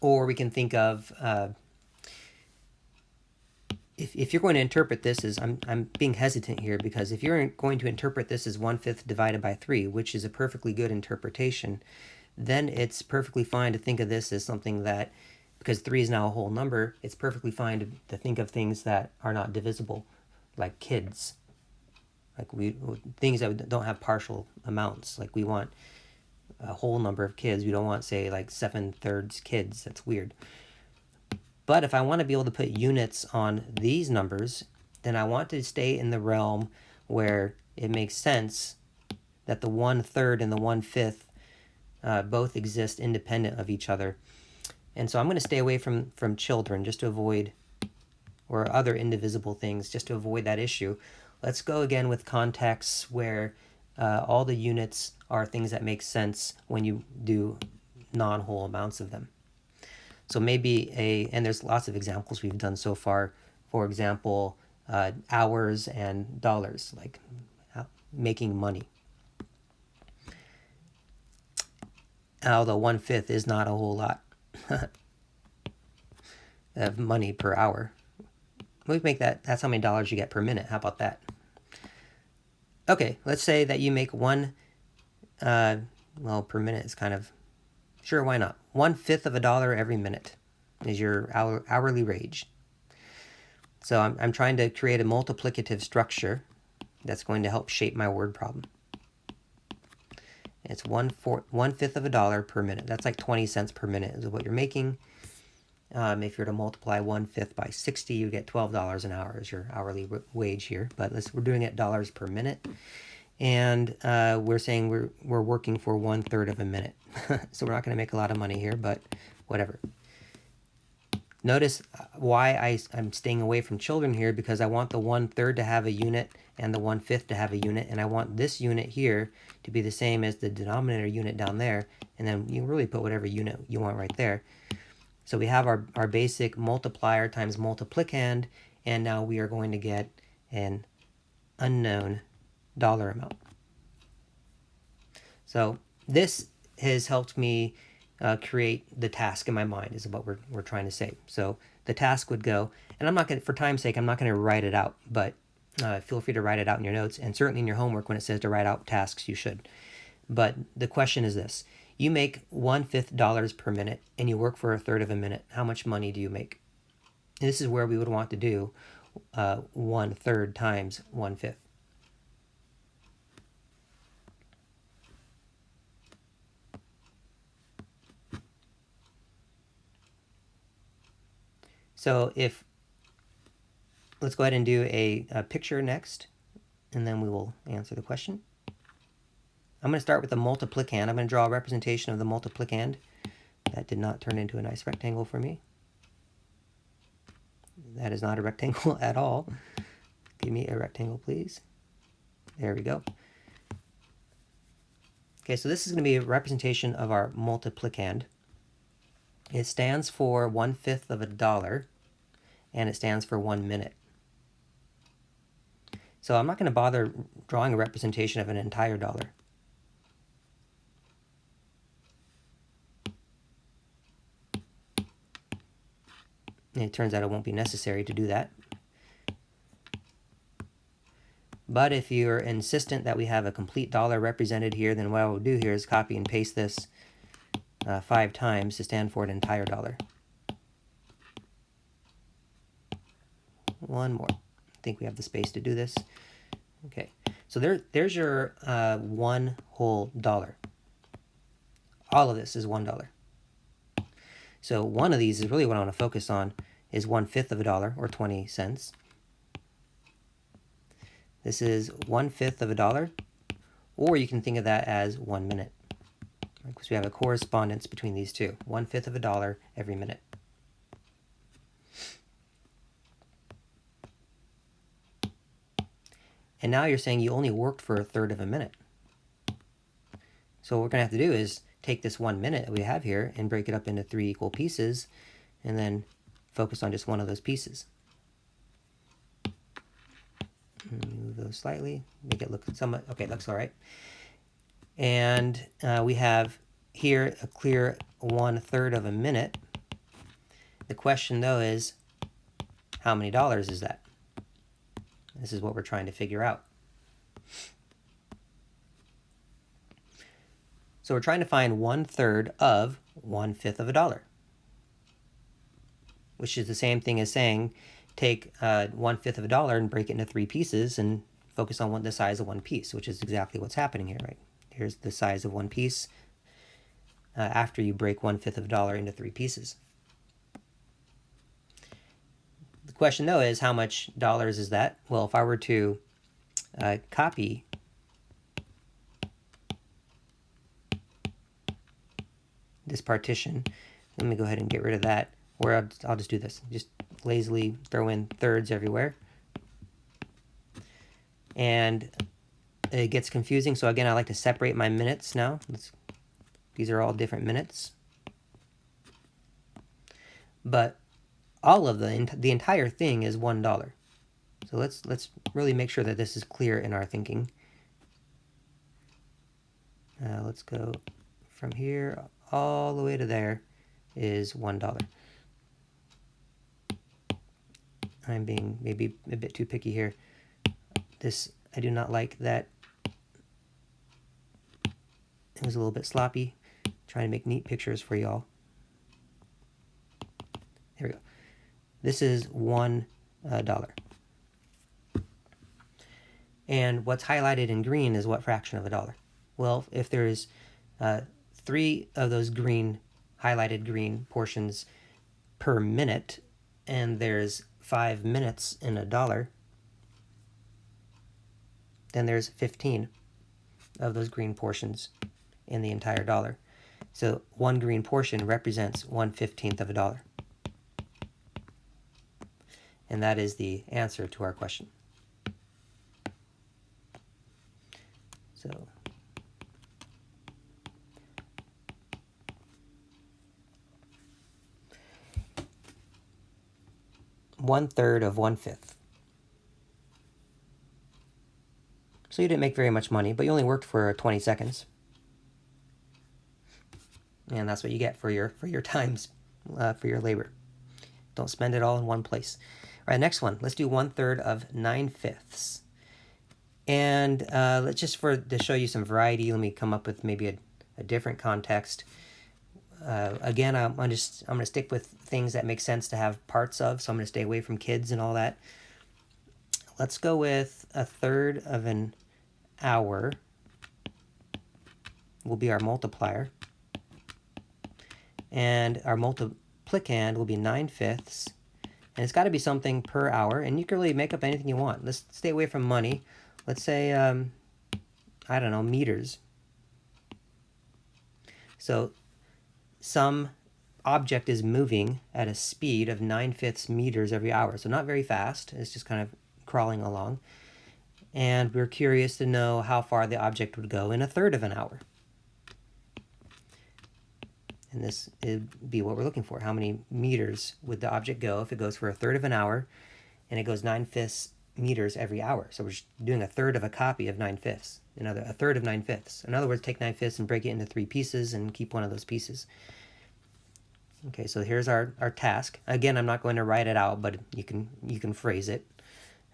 or we can think of if you're going to interpret this as, I'm being hesitant here, because if you're going to interpret this as 1/5 divided by 3, which is a perfectly good interpretation, then it's perfectly fine to think of this as something that, because 3 is now a whole number, it's perfectly fine to think of things that are not divisible, like kids. Like things that don't have partial amounts. Like we want a whole number of kids. We don't want, say, like 7/3 kids. That's weird. But if I want to be able to put units on these numbers, then I want to stay in the realm where it makes sense that the 1/3 and the 1/5 both exist independent of each other. And so I'm going to stay away from children just to avoid, or other indivisible things, just to avoid that issue. Let's go again with contexts where all the units are things that make sense when you do non-whole amounts of them. So maybe and there's lots of examples we've done so far. For example, hours and dollars, like making money. Although 1/5 is not a whole lot of money per hour. We make that's how many dollars you get per minute. How about that? Okay, let's say that you make one, well, per minute is kind of, sure, why not? 1/5 of a dollar every minute is your hourly wage. So I'm trying to create a multiplicative structure that's going to help shape my word problem. It's 1/5 of a dollar per minute. That's like 20 cents per minute is what you're making. If you're to multiply 1/5 by 60, you get $12 an hour as your hourly wage here. But we're doing it dollars per minute. And we're saying we're working for 1/3 of a minute. So we're not going to make a lot of money here, but whatever. Notice why I'm staying away from children here, because I want the 1/3 to have a unit and the 1/5 to have a unit, and I want this unit here to be the same as the denominator unit down there, and then you really put whatever unit you want right there. So we have our basic multiplier times multiplicand, and now we are going to get an unknown dollar amount. So this has helped me create the task in my mind, is what we're trying to say. So the task would go, and I'm not going to, for time's sake, I'm not going to write it out, but feel free to write it out in your notes, and certainly in your homework when it says to write out tasks, you should. But the question is this: you make 1/5 dollars per minute, and you work for 1/3 of a minute. How much money do you make? And this is where we would want to do 1/3 times 1/5. So let's go ahead and do a picture next, and then we will answer the question. I'm going to start with the multiplicand. I'm going to draw a representation of the multiplicand. That did not turn into a nice rectangle for me. That is not a rectangle at all. Give me a rectangle, please. There we go. Okay, so this is going to be a representation of our multiplicand. It stands for 1/5 of a dollar, and it stands for 1 minute. So I'm not going to bother drawing a representation of an entire dollar. And it turns out it won't be necessary to do that. But if you're insistent that we have a complete dollar represented here, then what I will do here is copy and paste this 5 times to stand for an entire dollar. One more. I think we have the space to do this. Okay, so there's your one whole dollar. All of this is $1. So one of these is really what I want to focus on, is 1/5 of a dollar, or 20 cents. This is 1/5 of a dollar, or you can think of that as 1 minute, because we have a correspondence between these two. 1/5 of a dollar every minute. And now you're saying you only worked for 1/3 of a minute. So what we're going to have to do is take this 1 minute that we have here and break it up into 3 equal pieces, and then focus on just one of those pieces. Move those slightly, make it look somewhat, okay, it looks all right. And we have here a clear 1/3 of a minute. The question though is, how many dollars is that? This is what we're trying to figure out. So we're trying to find 1/3 of 1/5 of a dollar, which is the same thing as saying take 1/5 of a dollar and break it into 3 pieces and focus on the size of one piece, which is exactly what's happening here, right? Here's the size of one piece after you break 1/5 of a dollar into 3 pieces. The question though is, how much dollars is that? Well, if I were to copy this partition, let me go ahead and get rid of that, or I'll just do this. Just lazily throw in thirds everywhere. And it gets confusing, so again, I like to separate my minutes now. These are all different minutes. But all of the entire thing is $1. So let's really make sure that this is clear in our thinking. Let's go from here all the way to there is $1. I'm being maybe a bit too picky here. I do not like that. It was a little bit sloppy. Trying to make neat pictures for y'all. There we go. This is $1. And what's highlighted in green is what fraction of a dollar? Well, if there's 3 of those highlighted green portions per minute, and there's 5 minutes in a dollar, then there's 15 of those green portions in the entire dollar. So one green portion represents 1/15 of a dollar. And that is the answer to our question. So one-third of 1/5. So you didn't make very much money, but you only worked for 20 seconds. And that's what you get for your times, for your labor. Don't spend it all in one place. All right, next one. Let's do 1/3 of 9/5. And let's just to show you some variety, let me come up with maybe a different context. Again, I'm going to stick with things that make sense to have parts of, so I'm going to stay away from kids and all that. Let's go with 1/3 of an hour will be our multiplier. And our multiplicand will be 9/5. And it's got to be something per hour. And you can really make up anything you want. Let's stay away from money. Let's say, I don't know, meters. So some object is moving at a speed of 9/5 meters every hour. So not very fast. It's just kind of crawling along. And we're curious to know how far the object would go in 1/3 of an hour. And this would be what we're looking for. How many meters would the object go if it goes for 1/3 of an hour and it goes 9/5 meters every hour? So we're just doing 1/3 of a copy of 9/5. Another 1/3 of 9/5. In other words, take 9/5 and break it into 3 pieces and keep one of those pieces. Okay, so here's our task. Again, I'm not going to write it out, but you can phrase it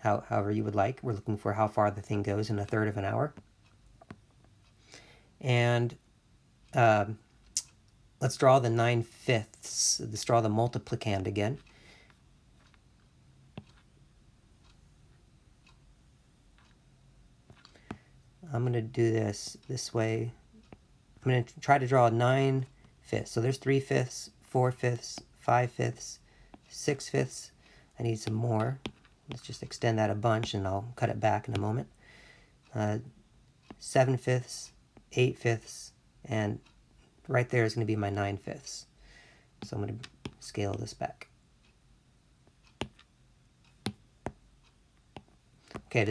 however you would like. We're looking for how far the thing goes in 1/3 of an hour. And let's draw the 9/5. Let's draw the multiplicand again. I'm going to do this way. I'm going to try to draw 9/5. So there's 3/5, 4/5, 5/5, 6/5. I need some more. Let's just extend that a bunch and I'll cut it back in a moment. 7/5, 8/5, and right there is going to be my 9/5. So I'm going to scale this back. Okay,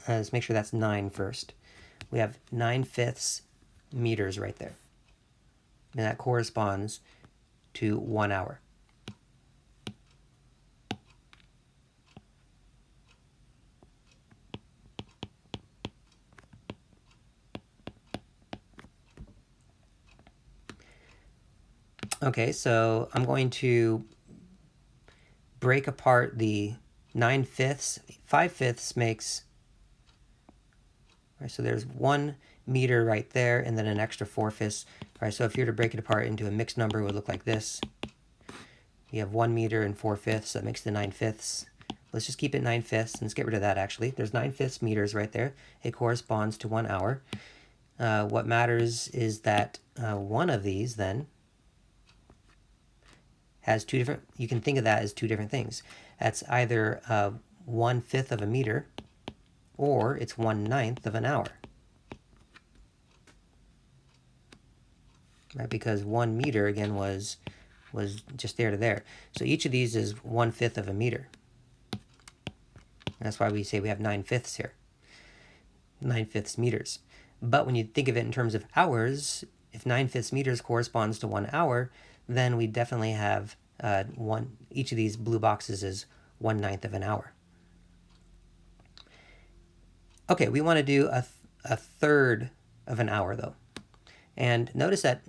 let's make sure that's 9 first. We have 9/5 meters right there. And that corresponds to 1 hour. Okay, so I'm going to break apart the 9/5. 5/5 makes, right, so there's 1 meter right there and then an extra 4/5. All right, so if you were to break it apart into a mixed number, it would look like this. You have 1 meter and 4/5, that makes the 9/5. Let's just keep it 9/5, and let's get rid of that actually. There's 9/5 meters right there. It corresponds to 1 hour. What matters is that one of these then has two different, you can think of that as two different things. That's either 1/5 of a meter, or it's 1/9 of an hour. Right, because 1 meter again was just there to there. So each of these is 1/5 of a meter. That's why we say we have 9/5 here. 9/5 meters. But when you think of it in terms of hours, if 9/5 meters corresponds to 1 hour, then we definitely have each of these blue boxes is 1/9 of an hour. Okay, we want to do a third of an hour though. And notice that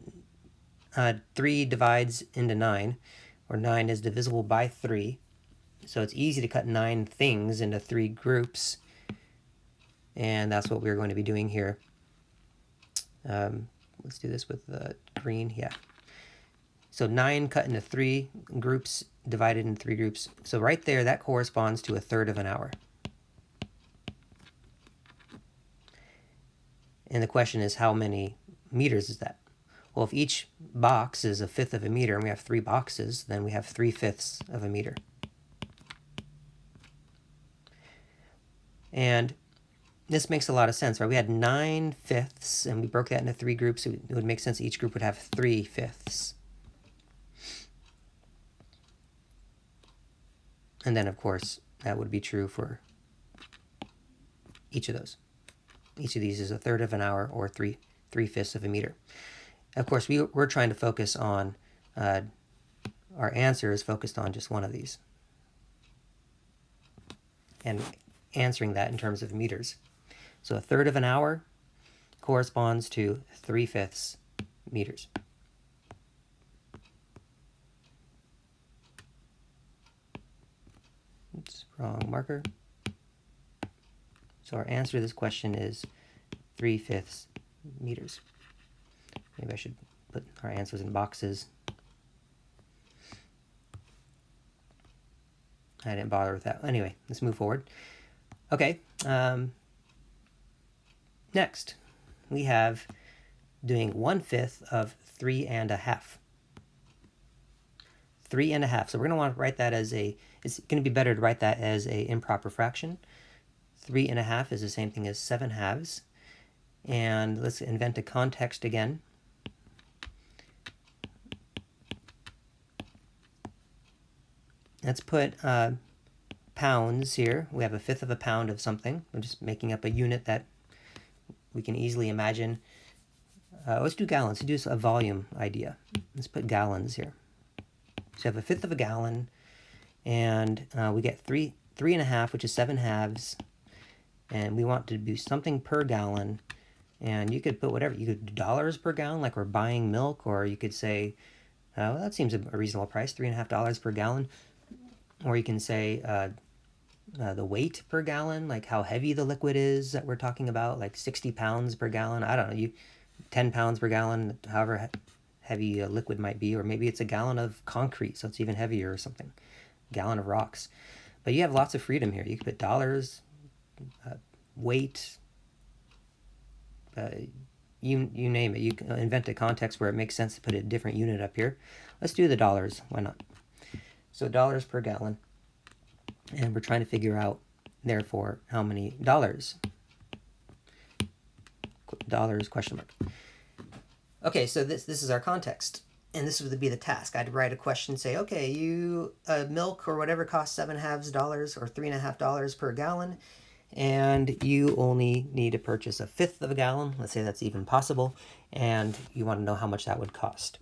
3 divides into 9, or 9 is divisible by 3. So it's easy to cut 9 things into 3 groups. And that's what we're going to be doing here. Let's do this with the green, yeah. So 9 cut into 3 groups, divided into 3 groups. So right there, that corresponds to a third of an hour. And the question is, how many meters is that? Well, if each box is 1/5 of a meter, and we have 3 boxes, then we have 3/5 of a meter. And this makes a lot of sense, right? We had 9/5, and we broke that into 3 groups. It would make sense each group would have 3/5. And then, of course, that would be true for each of those. Each of these is a third of an hour, or 3/5 of a meter. Of course, we're trying to focus on, our answer is focused on just one of these. And answering that in terms of meters. So a third of an hour corresponds to 3/5 meters. Oops, wrong marker. So our answer to this question is 3/5 meters. Maybe I should put our answers in boxes. I didn't bother with that. Anyway, let's move forward. Okay, next we have doing 1/5 of 3 1/2. 3 1/2. So we're going to want to write that as it's going to be better to write that as a improper fraction. 3 1/2 is the same thing as 7/2. And let's invent a context again. Let's put pounds here. We have 1/5 of a pound of something. We're just making up a unit that we can easily imagine. Let's do gallons. Let's do a volume idea. Let's put gallons here. So we have 1/5 of a gallon, and we get 3 1/2, which is 7/2, and we want to do something per gallon. And you could put whatever. You could do dollars per gallon, like we're buying milk, or you could say, well, that seems a reasonable price, $3.50 per gallon. Or you can say the weight per gallon, like how heavy the liquid is that we're talking about, like 60 pounds per gallon. I don't know, 10 pounds per gallon, however heavy a liquid might be. Or maybe it's a gallon of concrete, so it's even heavier or something. A gallon of rocks. But you have lots of freedom here. You can put dollars, weight, you name it. You can invent a context where it makes sense to put a different unit up here. Let's do the dollars. Why not? So dollars per gallon. And we're trying to figure out, therefore, how many dollars. Dollars, question mark. Okay, so this is our context. And this would be the task. I'd write a question, say, okay, milk or whatever costs $7.50 or $3.50 per gallon. and you only need to purchase 1/5 of a gallon. Let's say that's even possible, and you want to know how much that would cost.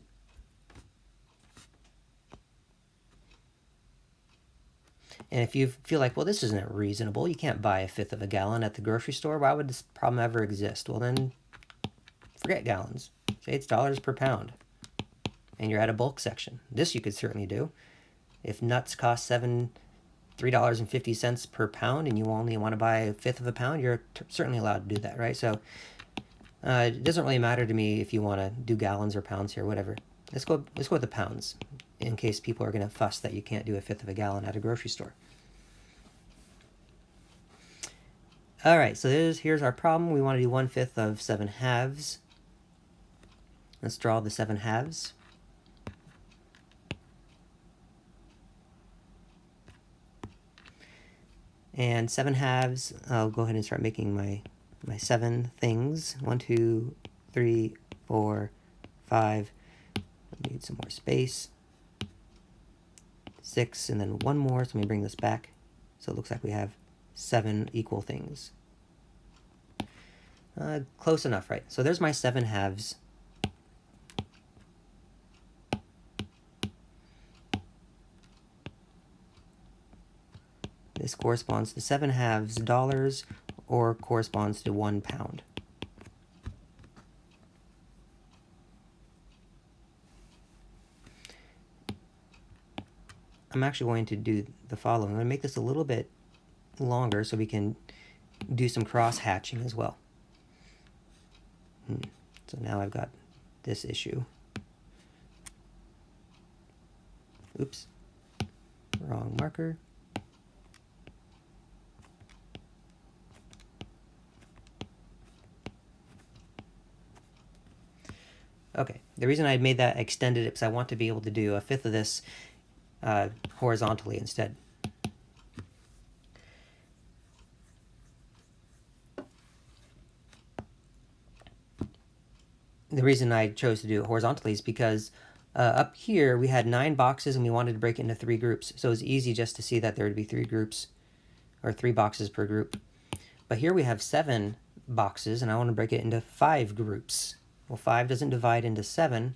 And if you feel like, well, this isn't reasonable, you can't buy 1/5 of a gallon at the grocery store, why would this problem ever exist? Well, then forget gallons. Say it's dollars per pound, and you're at a bulk section. This you could certainly do. If nuts cost $3.50 per pound, and you only want to buy 1/5 of a pound, you're certainly allowed to do that, right? So it doesn't really matter to me if you want to do gallons or pounds here, whatever. Let's go with the pounds, in case people are going to fuss that you can't do 1/5 of a gallon at a grocery store. All right, so here's our problem. We want to do 1/5 of 7/2. Let's draw the 7/2. And 7/2, I'll go ahead and start making my 7 things. 1, 2, 3, 4, 5. I need some more space. 6, and then one more. So let me bring this back. So it looks like we have 7 equal things. Close enough, right? So there's my 7/2. This corresponds to 7/2 dollars, or corresponds to 1 pound. I'm actually going to do the following. I'm going to make this a little bit longer so we can do some cross hatching as well. So now I've got this issue. Oops, wrong marker. Okay, the reason I made that extended is because I want to be able to do 1/5 of this horizontally instead. The reason I chose to do it horizontally is because up here we had 9 boxes and we wanted to break it into 3 groups. So it was easy just to see that there would be 3 groups, or 3 boxes per group. But here we have 7 boxes and I want to break it into 5 groups. Well, 5 doesn't divide into 7,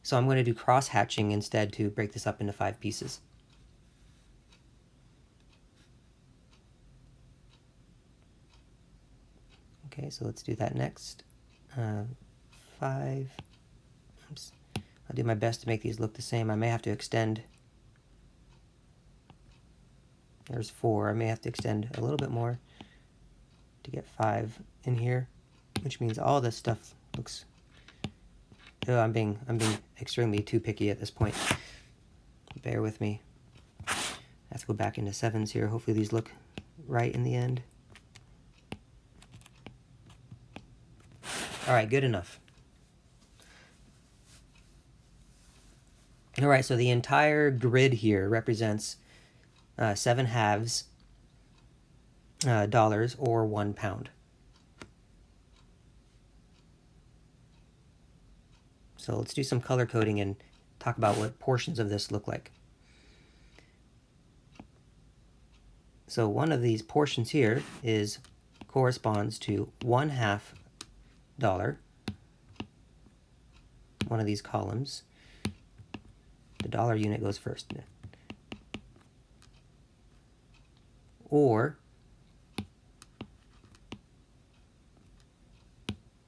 so I'm going to do cross hatching instead to break this up into 5 pieces. Okay, so let's do that next. 5. Oops. I'll do my best to make these look the same. I may have to extend. There's 4. I may have to extend a little bit more to get 5 in here, which means all this stuff looks. Oh, I'm being extremely too picky at this point. Bear with me. I have to go back into 7s here. Hopefully these look right in the end. All right, good enough. All right, so the entire grid here represents 7/2 dollars, or 1 pound. So let's do some color coding and talk about what portions of this look like. So one of these portions here corresponds to 1/2 dollar. One of these columns. The dollar unit goes first. Or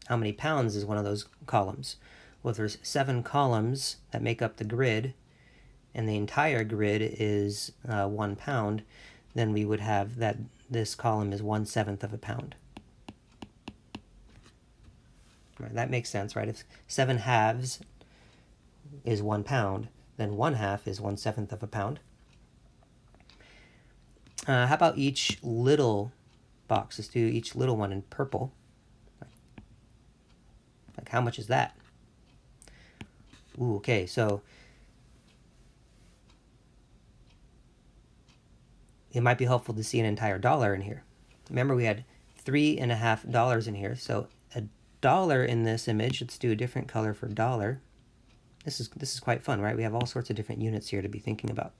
how many pounds is one of those columns? Well, if there's 7 columns that make up the grid, and the entire grid is 1 pound, then we would have that this column is 1/7 of a pound. Right, that makes sense, right? If 7/2 is 1 pound, then 1/2 is 1/7 of a pound. How about each little box? Let's do each little one in purple. Like, how much is that? Ooh, okay, so it might be helpful to see an entire dollar in here. Remember, we had $3.50 in here, so a dollar in this image. Let's do a different color for dollar. This is quite fun, right? We have all sorts of different units here to be thinking about.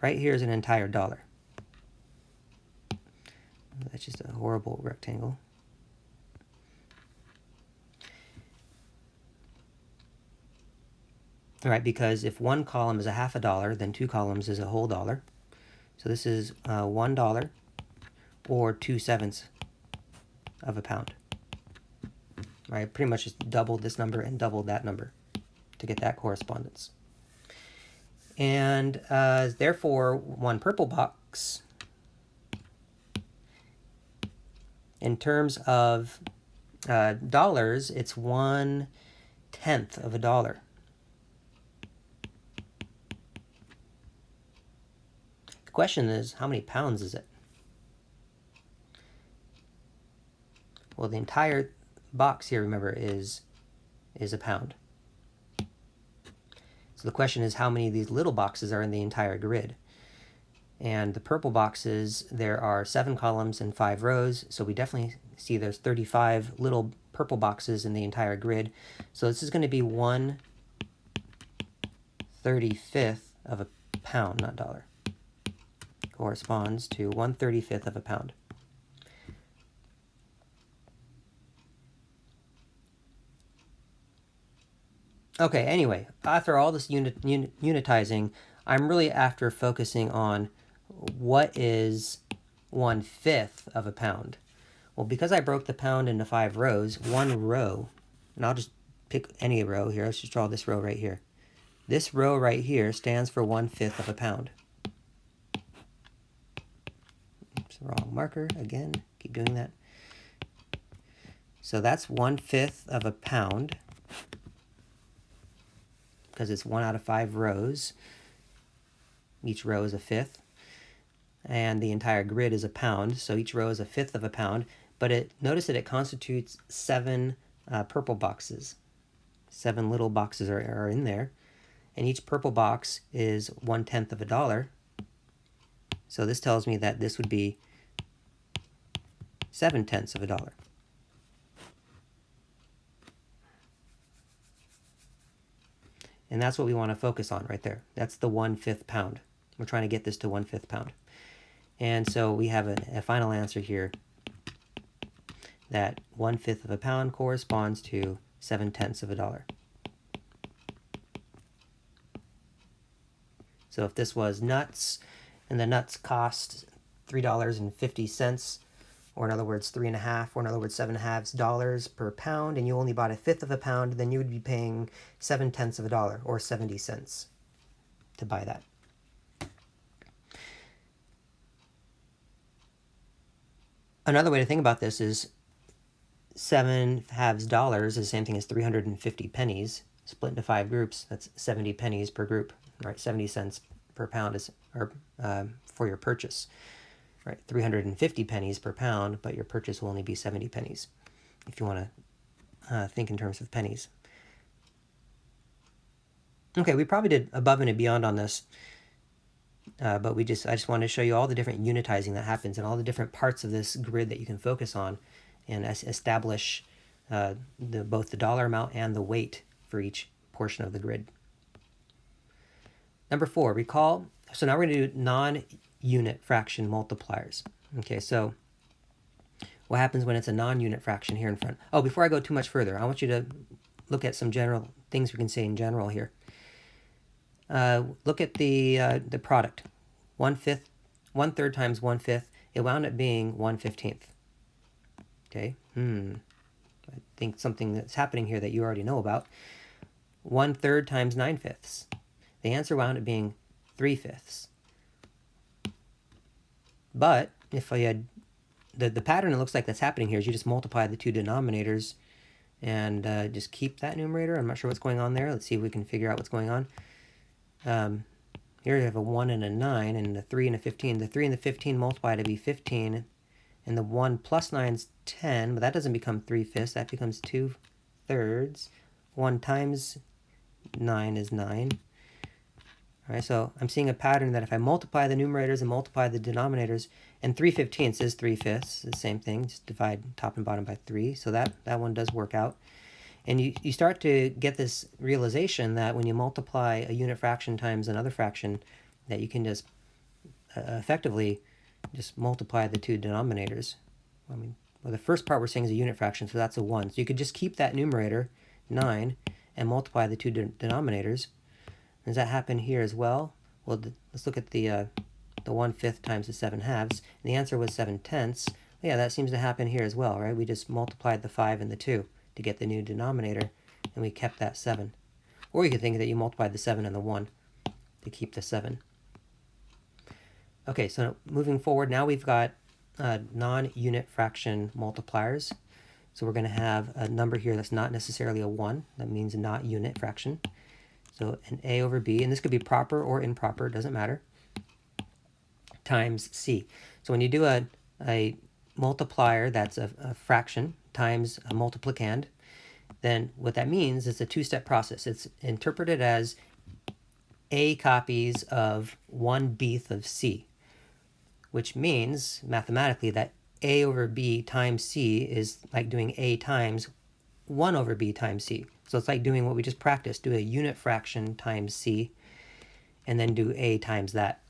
Right here is an entire dollar. That's just a horrible rectangle. All right, because if one column is a half a dollar, then two columns is a whole dollar. So this is $1 or 2/7 of a pound. All right, pretty much just doubled this number and doubled that number to get that correspondence. And therefore, one purple box, in terms of dollars, it's 1/10 of a dollar. The question is, how many pounds is it? Well, the entire box here, remember, is a pound. So the question is, how many of these little boxes are in the entire grid? And the purple boxes, there are 7 columns and 5 rows, so we definitely see there's 35 little purple boxes in the entire grid. So this is going to be 1/35 of a pound, not dollar. Corresponds to 1/35 of a pound. Okay, anyway, after all this unitizing, I'm really after focusing on what is 1/5 of a pound. Well, because I broke the pound into 5 rows, one row, and I'll just pick any row here. Let's just draw this row right here. This row right here stands for 1/5 of a pound. Oops, wrong marker again. Keep doing that. So that's 1/5 of a pound, because it's 1 out of 5 rows. Each row is a fifth. And the entire grid is a pound, so each row is a fifth of a pound. But notice that it constitutes 7 purple boxes. 7 little boxes are in there. And each purple box is 1/10 of a dollar. So this tells me that this would be 7/10 of a dollar. And that's what we want to focus on right there. That's the 1/5 pound. We're trying to get this to 1/5 pound. And so we have a final answer here that 1/5 of a pound corresponds to 7/10 of a dollar. So if this was nuts, and the nuts cost $3.50, or in other words 3.5, or in other words $7.50 per pound, and you only bought a fifth of a pound, then you would be paying 7/10 of a dollar, or 70 cents, to buy that. Another way to think about this is 7/2 dollars is the same thing as 350 pennies, split into 5 groups. That's 70 pennies per group, right? 70 cents per pound is for your purchase, right? 350 pennies per pound, but your purchase will only be 70 pennies, if you want to think in terms of pennies. Okay, we probably did above and beyond on this. But I just wanted to show you all the different unitizing that happens and all the different parts of this grid that you can focus on and establish both the dollar amount and the weight for each portion of the grid. Number 4, recall. So now we're going to do non-unit fraction multipliers. Okay, so what happens when it's a non-unit fraction here in front? Oh, before I go too much further, I want you to look at some general things we can say in general here. Look at the product. 1/5, 1/3 times 1/5. It wound up being 1/15. Okay. I think something that's happening here that you already know about. 1/3 times 9/5. The answer wound up being 3/5. But if I had the pattern, it looks like that's happening here is you just multiply the two denominators and just keep that numerator. I'm not sure what's going on there. Let's see if we can figure out what's going on. Here you have a 1 and a 9, and a 3 and a 15. The 3 and the 15 multiply to be 15, and the 1 plus 9 is 10, but that doesn't become 3/5. That becomes 2/3. 1 times 9 is 9. All right, so I'm seeing a pattern that if I multiply the numerators and multiply the denominators, and 3/15 is 3/5, the same thing, just divide top and bottom by 3, so that one does work out. And you start to get this realization that when you multiply a unit fraction times another fraction, that you can just effectively just multiply the two denominators. I mean, well, the first part we're saying is a unit fraction, so that's a 1. So you could just keep that numerator, 9, and multiply the two denominators. Does that happen here as well? Well, let's look at the 1/5 times the 7/2. And the answer was 7/10. Well, yeah, that seems to happen here as well, right? We just multiplied the 5 and the 2 to get the new denominator, and we kept that 7. Or you could think that you multiplied the 7 and the 1 to keep the 7. Okay, so moving forward, now we've got non-unit fraction multipliers. So we're going to have a number here that's not necessarily a 1. That means a not unit fraction. So an a over b, and this could be proper or improper, doesn't matter, times c. So when you do a multiplier that's a fraction times a multiplicand, then what that means is a two-step process. It's interpreted as a copies of 1/b of c, which means mathematically that a over b times c is like doing a times 1 over b times c. So it's like doing what we just practiced, do a unit fraction times c, and then do a times that.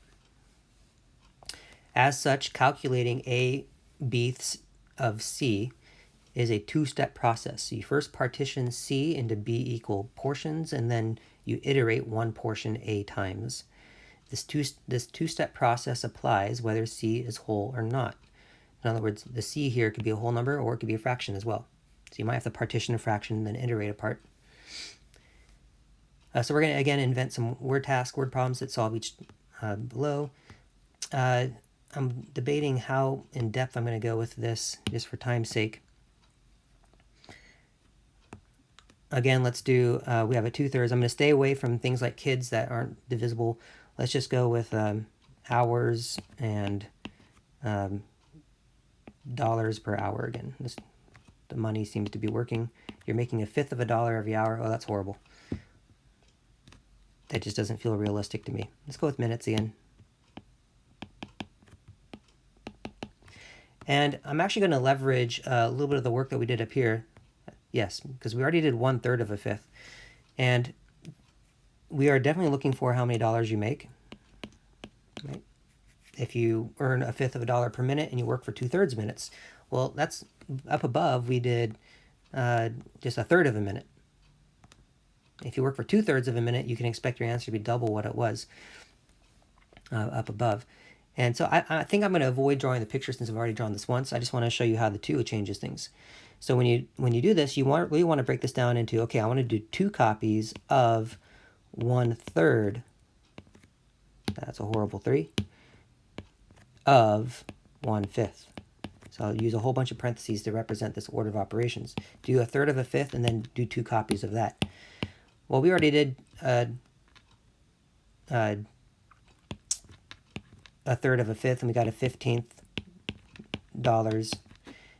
As such, calculating a bths of c is a two-step process. So you first partition c into b equal portions, and then you iterate one portion a times. This two-step process applies whether c is whole or not. In other words, the c here could be a whole number or it could be a fraction as well. So you might have to partition a fraction and then iterate a part. So we're going to, again, invent some word problems that solve each below. I'm debating how in-depth I'm going to go with this, just for time's sake. Again, let's do, we have a 2/3. I'm going to stay away from things like kids that aren't divisible. Let's just go with hours and dollars per hour again. The money seems to be working. You're making 1/5 of a dollar every hour. Oh, that's horrible. That just doesn't feel realistic to me. Let's go with minutes again. And I'm actually going to leverage a little bit of the work that we did up here. Yes, because we already did 1/3 of a fifth. And we are definitely looking for how many dollars you make. Right? If you earn 1/5 of a dollar per minute and you work for 2/3 minutes, well, that's up above. We did just 1/3 of a minute. If you work for 2/3 of a minute, you can expect your answer to be double what it was up above. And so I think I'm going to avoid drawing the picture since I've already drawn this once. I just want to show you how the 2 changes things. So when you do this, you really want to break this down into, okay, I want to do 2 copies of 1/3. That's a horrible 3. Of 1/5. So I'll use a whole bunch of parentheses to represent this order of operations. Do 1/3 of a fifth and then do 2 copies of that. Well, we already did 1/3 of a fifth, and we got a 15th dollars.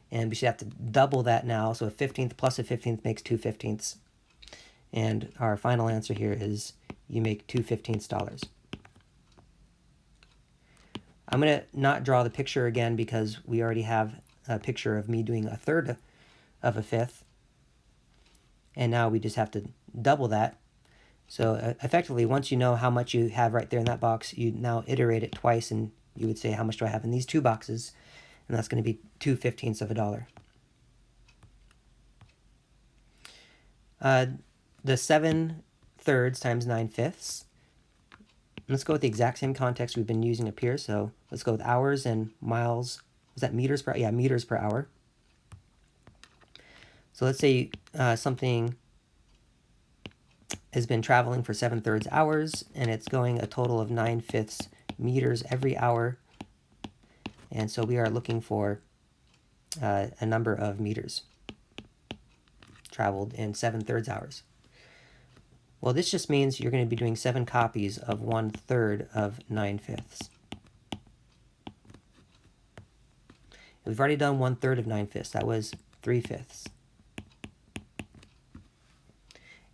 And we should have to double that now. So a 15th plus a 15th makes 2/15. And our final answer here is you make 2/15 dollars. I'm going to not draw the picture again because we already have a picture of me doing 1/3 of a fifth. And now we just have to double that. So effectively, once you know how much you have right there in that box, you now iterate it twice, and you would say, how much do I have in these 2 boxes? And that's going to be 2/15 of a dollar. The 7/3 times 9/5. Let's go with the exact same context we've been using up here. So let's go with hours and miles. Was that meters per? Yeah, meters per hour. So let's say something has been traveling for 7/3 hours, and it's going a total of 9/5 meters every hour. And so we are looking for a number of meters traveled in 7/3 hours. Well, this just means you're going to be doing 7 copies of 1/3 of 9/5. We've already done 1/3 of 9/5. That was 3/5.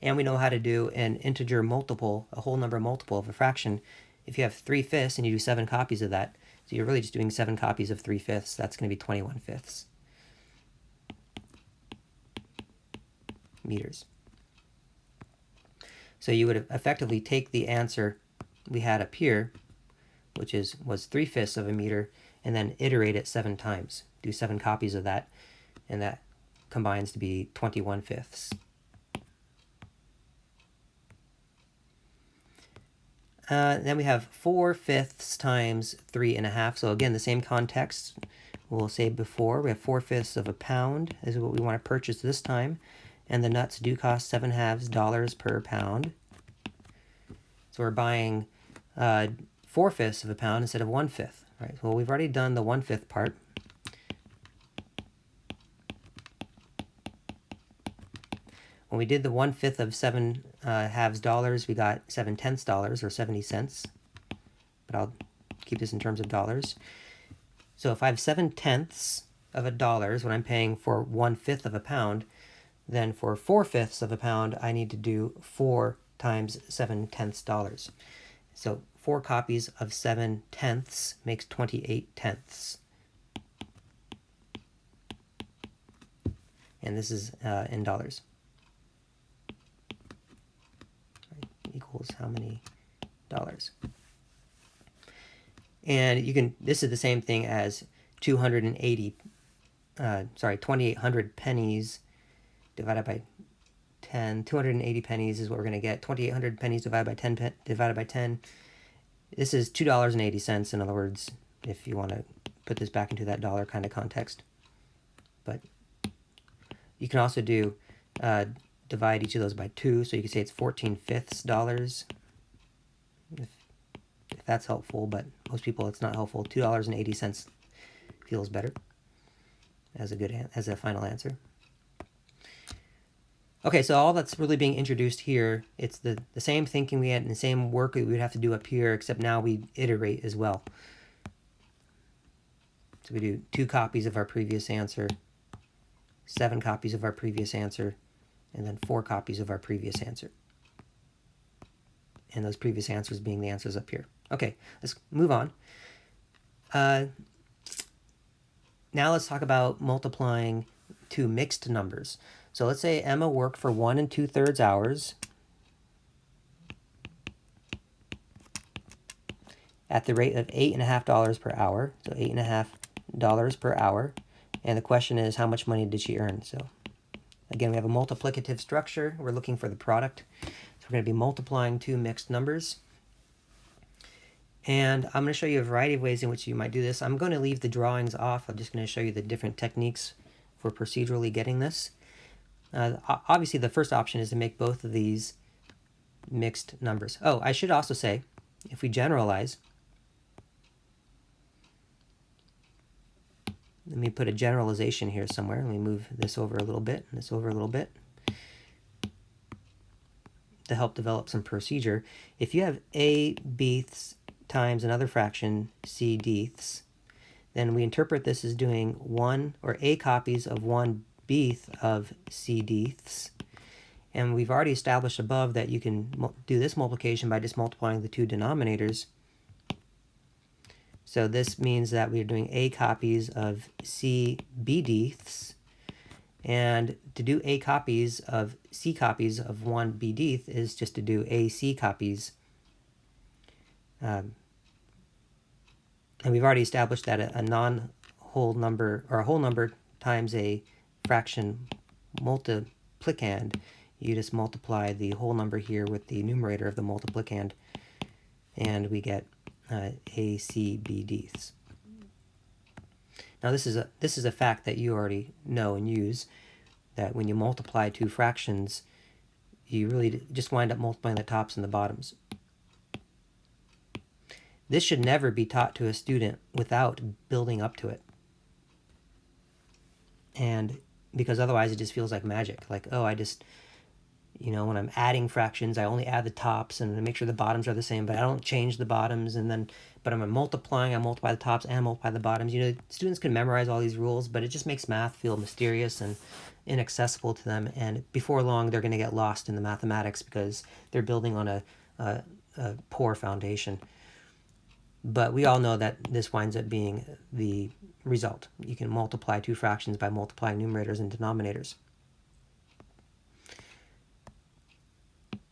And we know how to do an integer multiple, a whole number multiple of a fraction. If you have 3/5 and you do 7 copies of that, so you're really just doing 7 copies of 3/5. That's going to be 21/5 meters. So you would effectively take the answer we had up here, which was 3/5 of a meter, and then iterate it 7 times. Do 7 copies of that, and that combines to be 21/5. Then we have 4/5 times 3.5. So again, the same context we'll say before. We have 4/5 of a pound is what we want to purchase this time, and the nuts do cost 7/2 dollars per pound. So we're buying 4/5 of a pound instead of 1/5. Right. Well, we've already done the 1/5 part. When we did the 1/5 of 7/2 dollars, we got 7/10 dollars, or 70 cents. But I'll keep this in terms of dollars. So if I have 7/10 of a dollar is what I'm paying for 1/5 of a pound, then for 4/5 of a pound, I need to do 4 times 7/10 dollars. So 4 copies of 7/10 makes 28/10. And this is in dollars. Equals how many dollars? And you can, this is the same thing as 2,800 pennies divided by 10. 280 pennies is what we're going to get. 2,800 pennies divided by 10, divided by 10. This is $2.80, in other words, if you want to put this back into that dollar kind of context. But you can also do divide each of those by 2, so you can say it's 14/5 dollars, if that's helpful, but most people it's not helpful. $2.80 feels better as a final answer. Okay, so all that's really being introduced here, it's the same thinking we had and the same work we would have to do up here, except now we iterate as well. So we do 2 copies of our previous answer, 7 copies of our previous answer, and then 4 copies of our previous answer. And those previous answers being the answers up here. Okay, let's move on. Now let's talk about multiplying 2 mixed numbers. So let's say Emma worked for 1 2/3 hours at the rate of $8.50 per hour. So $8.50 per hour. And the question is, how much money did she earn? So again, we have a multiplicative structure. We're looking for the product. So we're going to be multiplying 2 mixed numbers. And I'm going to show you a variety of ways in which you might do this. I'm going to leave the drawings off. I'm just going to show you the different techniques for procedurally getting this. Obviously, the first option is to make both of these mixed numbers. Oh, I should also say, if we generalize, let me put a generalization here somewhere. Let me move this over a little bit, and this over a little bit, to help develop some procedure. If you have a bths times another fraction, c dths, then we interpret this as doing 1 or a copies of 1 bth of c dths. And we've already established above that you can do this multiplication by just multiplying the 2 denominators. So this means that we're doing a copies of c bdths. And to do a copies of c copies of 1 bdth is just to do a c copies. And we've already established that a non-whole number, or a whole number times a fraction multiplicand, you just multiply the whole number here with the numerator of the multiplicand, and we get a c bdths. Now this is a fact that you already know and use, that when you multiply 2 fractions, you really just wind up multiplying the tops and the bottoms. This should never be taught to a student without building up to it. And because otherwise it just feels like magic. Like, oh, I just, when I'm adding fractions, I only add the tops and make sure the bottoms are the same, but I don't change the bottoms. And then, but I'm multiplying, I multiply the tops and multiply the bottoms. Students can memorize all these rules, but it just makes math feel mysterious and inaccessible to them. And before long, they're going to get lost in the mathematics because they're building on a poor foundation. But we all know that this winds up being the result. You can multiply 2 fractions by multiplying numerators and denominators.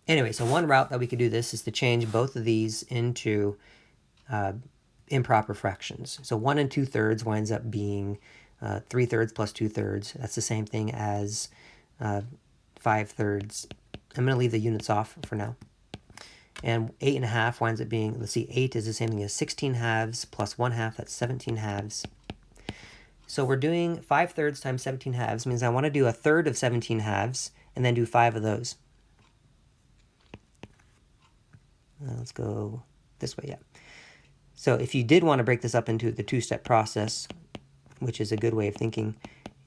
Anyway, so one route that we could do this is to change both of these into improper fractions. So 1 2/3 winds up being 3/3 plus 2/3. That's the same thing as 5/3. I'm going to leave the units off for now. And 8 1/2 winds up being, let's see, 8 is the same thing as 16 halves plus 1/2, that's 17 halves. So we're doing 5/3 times 17 halves, means I want to do 1/3 of 17 halves and then do 5 of those. Let's go this way, yeah. So if you did want to break this up into the two-step process, which is a good way of thinking,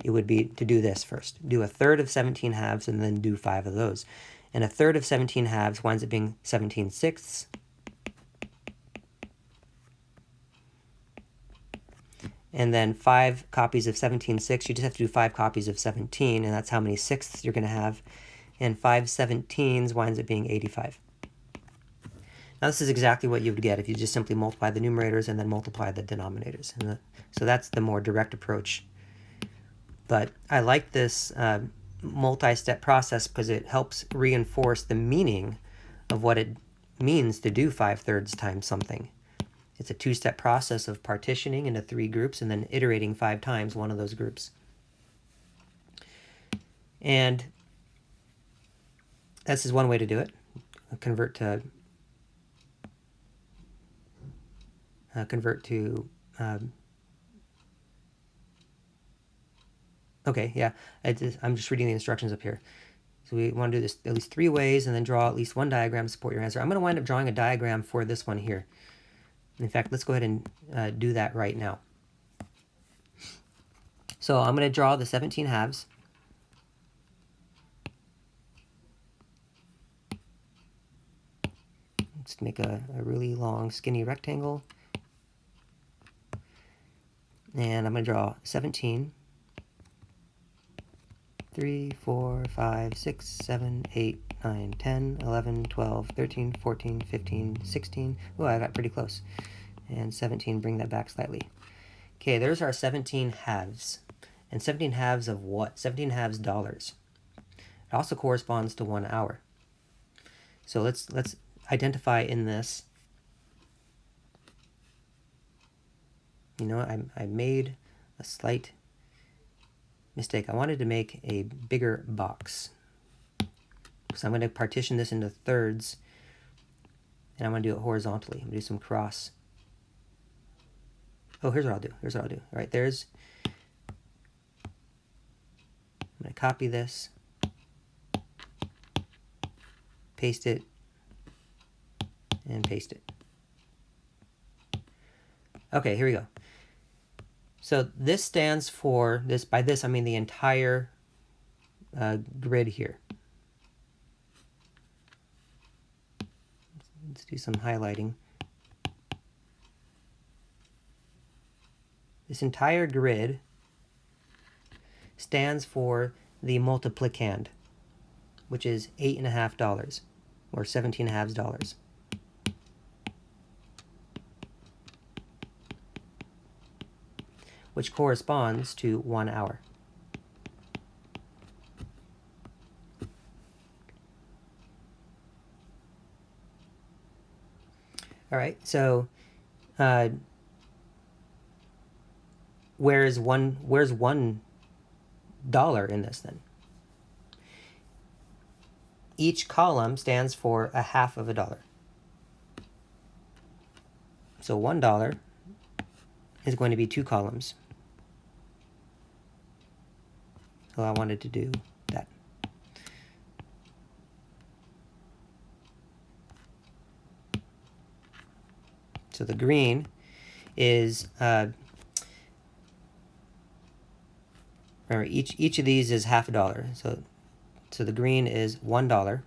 it would be to do this first. Do 1/3 of 17 halves and then do 5 of those. And 1/3 of 17 halves winds up being 17/6. And then 5 copies of 17/6, you just have to do 5 copies of 17, and that's how many sixths you're going to have. And 5 17s winds up being 85. Now this is exactly what you would get if you just simply multiply the numerators and then multiply the denominators. So that's the more direct approach. But I like this multi-step process because it helps reinforce the meaning of what it means to do 5/3 times something. It's a two-step process of partitioning into 3 groups and then iterating 5 times one of those groups. And this is one way to do it. Convert to okay, yeah, I'm just reading the instructions up here. So we want to do this at least 3 ways and then draw at least one diagram to support your answer. I'm going to wind up drawing a diagram for this one here. In fact, let's go ahead and do that right now. So I'm going to draw the 17 halves. Let's make a really long, skinny rectangle. And I'm going to draw 17. 3, 4, 5, 6, 7, 8, 9, 10, 11, 12, 13, 14, 15, 16. Oh, I got pretty close. And 17, bring that back slightly. Okay, there's our 17 halves. And 17 halves of what? 17 halves dollars. It also corresponds to 1 hour. So let's identify in this. You know, I made a slight mistake. I wanted to make a bigger box. So I'm going to partition this into thirds, and I'm going to do it horizontally. I'm going to do some cross. Oh, here's what I'll do. All right, there's. I'm going to copy this, paste it, and paste it. Okay, here we go. So this stands for, by this I mean the entire grid here. Let's do some highlighting. This entire grid stands for the multiplicand, which is $8.50, or 17 halves dollars. Which corresponds to 1 hour. All right, so where's $1 in this then? Each column stands for a half of a dollar. So $1 is going to be 2 columns. So I wanted to do that. So the green is, remember each of these is half a dollar. So the green is $1. All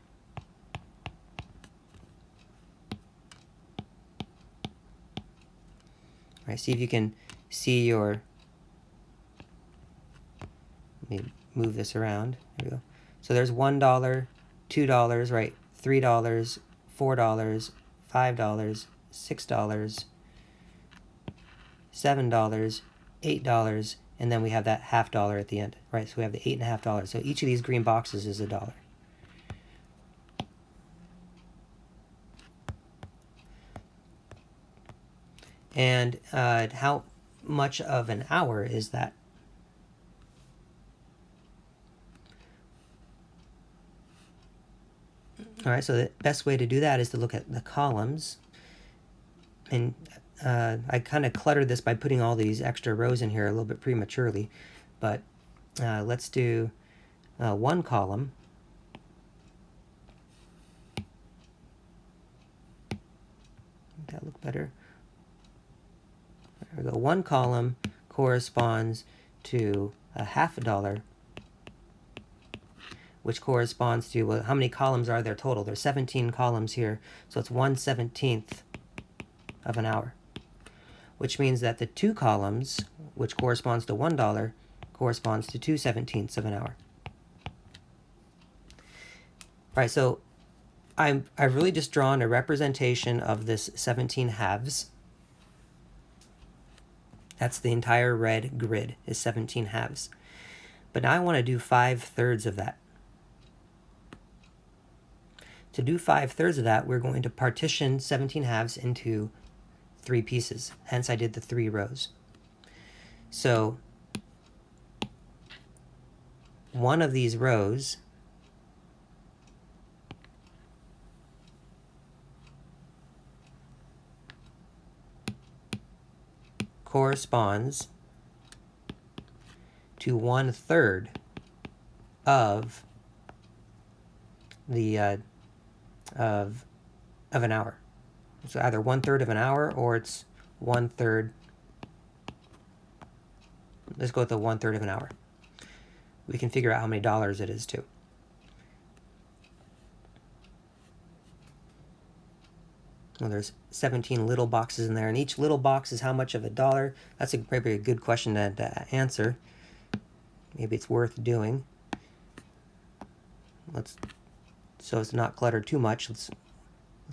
right, see if you can see your, let me move this around. There we go. So there's $1, $2, right? $3, $4, $5, $6, $7, $8, and then we have that half dollar at the end, right? So we have the $8.50. So each of these green boxes is $1. And how much of an hour is that? All right, so the best way to do that is to look at the columns. And I kind of cluttered this by putting all these extra rows in here a little bit prematurely. But let's do one column. Make that look better. There we go. One column corresponds to $0.50, which corresponds to, well, how many columns are there total? There's 17 columns here, so it's 1/17 of an hour, which means that the two columns, which corresponds to $1, corresponds to 2/17 of an hour. All right, so I've really just drawn a representation of this 17 halves. That's the entire red grid, is 17 halves. But now I want to do 5/3 of that. To do 5/3 of that, we're going to partition 17 halves into 3 pieces. Hence, I did the 3 rows. So one of these rows corresponds to 1/3 of the of an hour. So either 1/3 of an hour, or it's 1/3. Let's go with the 1/3 of an hour. We can figure out how many dollars it is too. Well, there's 17 little boxes in there, and each little box is how much of a dollar? That's maybe a good question to answer. Maybe it's worth doing. So it's not cluttered too much. Let's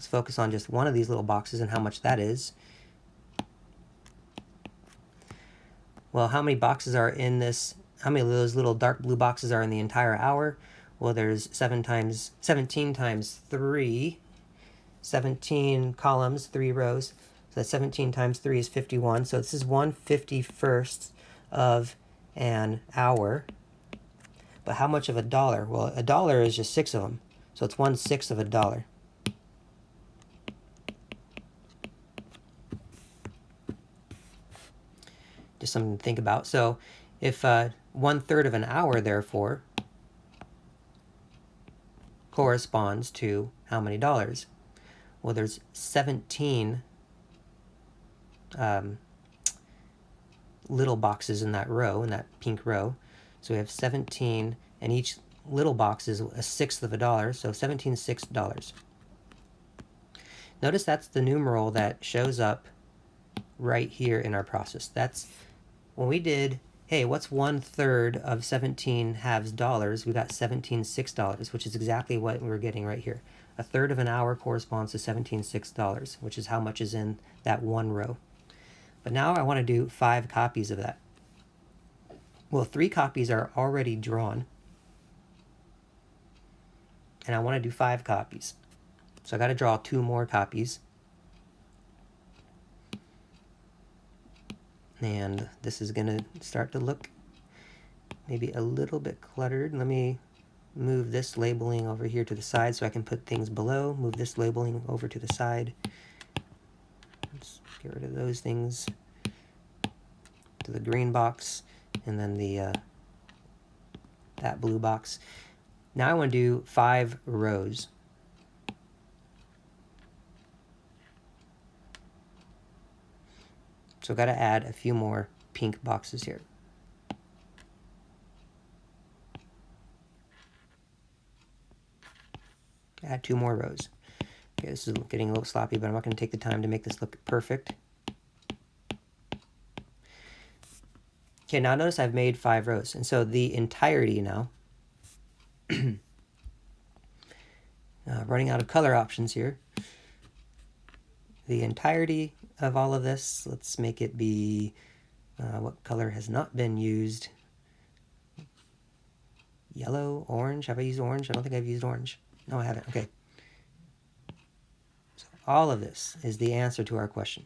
focus on just one of these little boxes and how much that is. Well, how many boxes are in this? How many of those little dark blue boxes are in the entire hour? Well, there's 17 times 3. 17 columns, 3 rows. So that's 17 times 3 is 51. So this is 1/51st of an hour. But how much of a dollar? Well, a dollar is just 6 of them. So it's 1/6 of a dollar. Just something to think about. So if 1/3 of an hour, therefore, corresponds to how many dollars? Well, there's 17 little boxes in that row, in that pink row. So we have 17, and each little box is 1/6 of a dollar, so 17/6 dollars. Notice that's the numeral that shows up right here in our process. That's when we did, hey, what's 1/3 of 17 halves dollars? We got 17/6 dollars, which is exactly what we're getting right here. 1/3 of an hour corresponds to 17/6 dollars, which is how much is in that one row. But now I want to do 5 copies of that. Well, 3 copies are already drawn, and I want to do 5 copies. So I got to draw 2 more copies. And this is going to start to look maybe a little bit cluttered. Let me move this labeling over here to the side so I can put things below. Move this labeling over to the side. Let's get rid of those things to the green box, and then the that blue box. Now I want to do 5 rows. So I've got to add a few more pink boxes here. Add 2 more rows. Okay, this is getting a little sloppy, but I'm not going to take the time to make this look perfect. Okay, now notice I've made 5 rows, and so the entirety now, running out of color options here, the entirety of all of this, let's make it be, what color has not been used? Yellow, orange. Have I used orange? I don't think I've used orange. No, I haven't. Okay. So all of this is the answer to our question.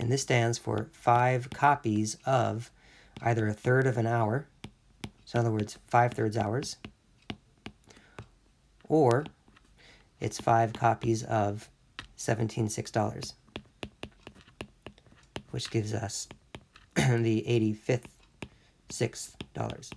And this stands for 5 copies of either a third of an hour, so in other words, 5/3 hours, or it's 5 copies of $17.6, which gives us the 85th $6.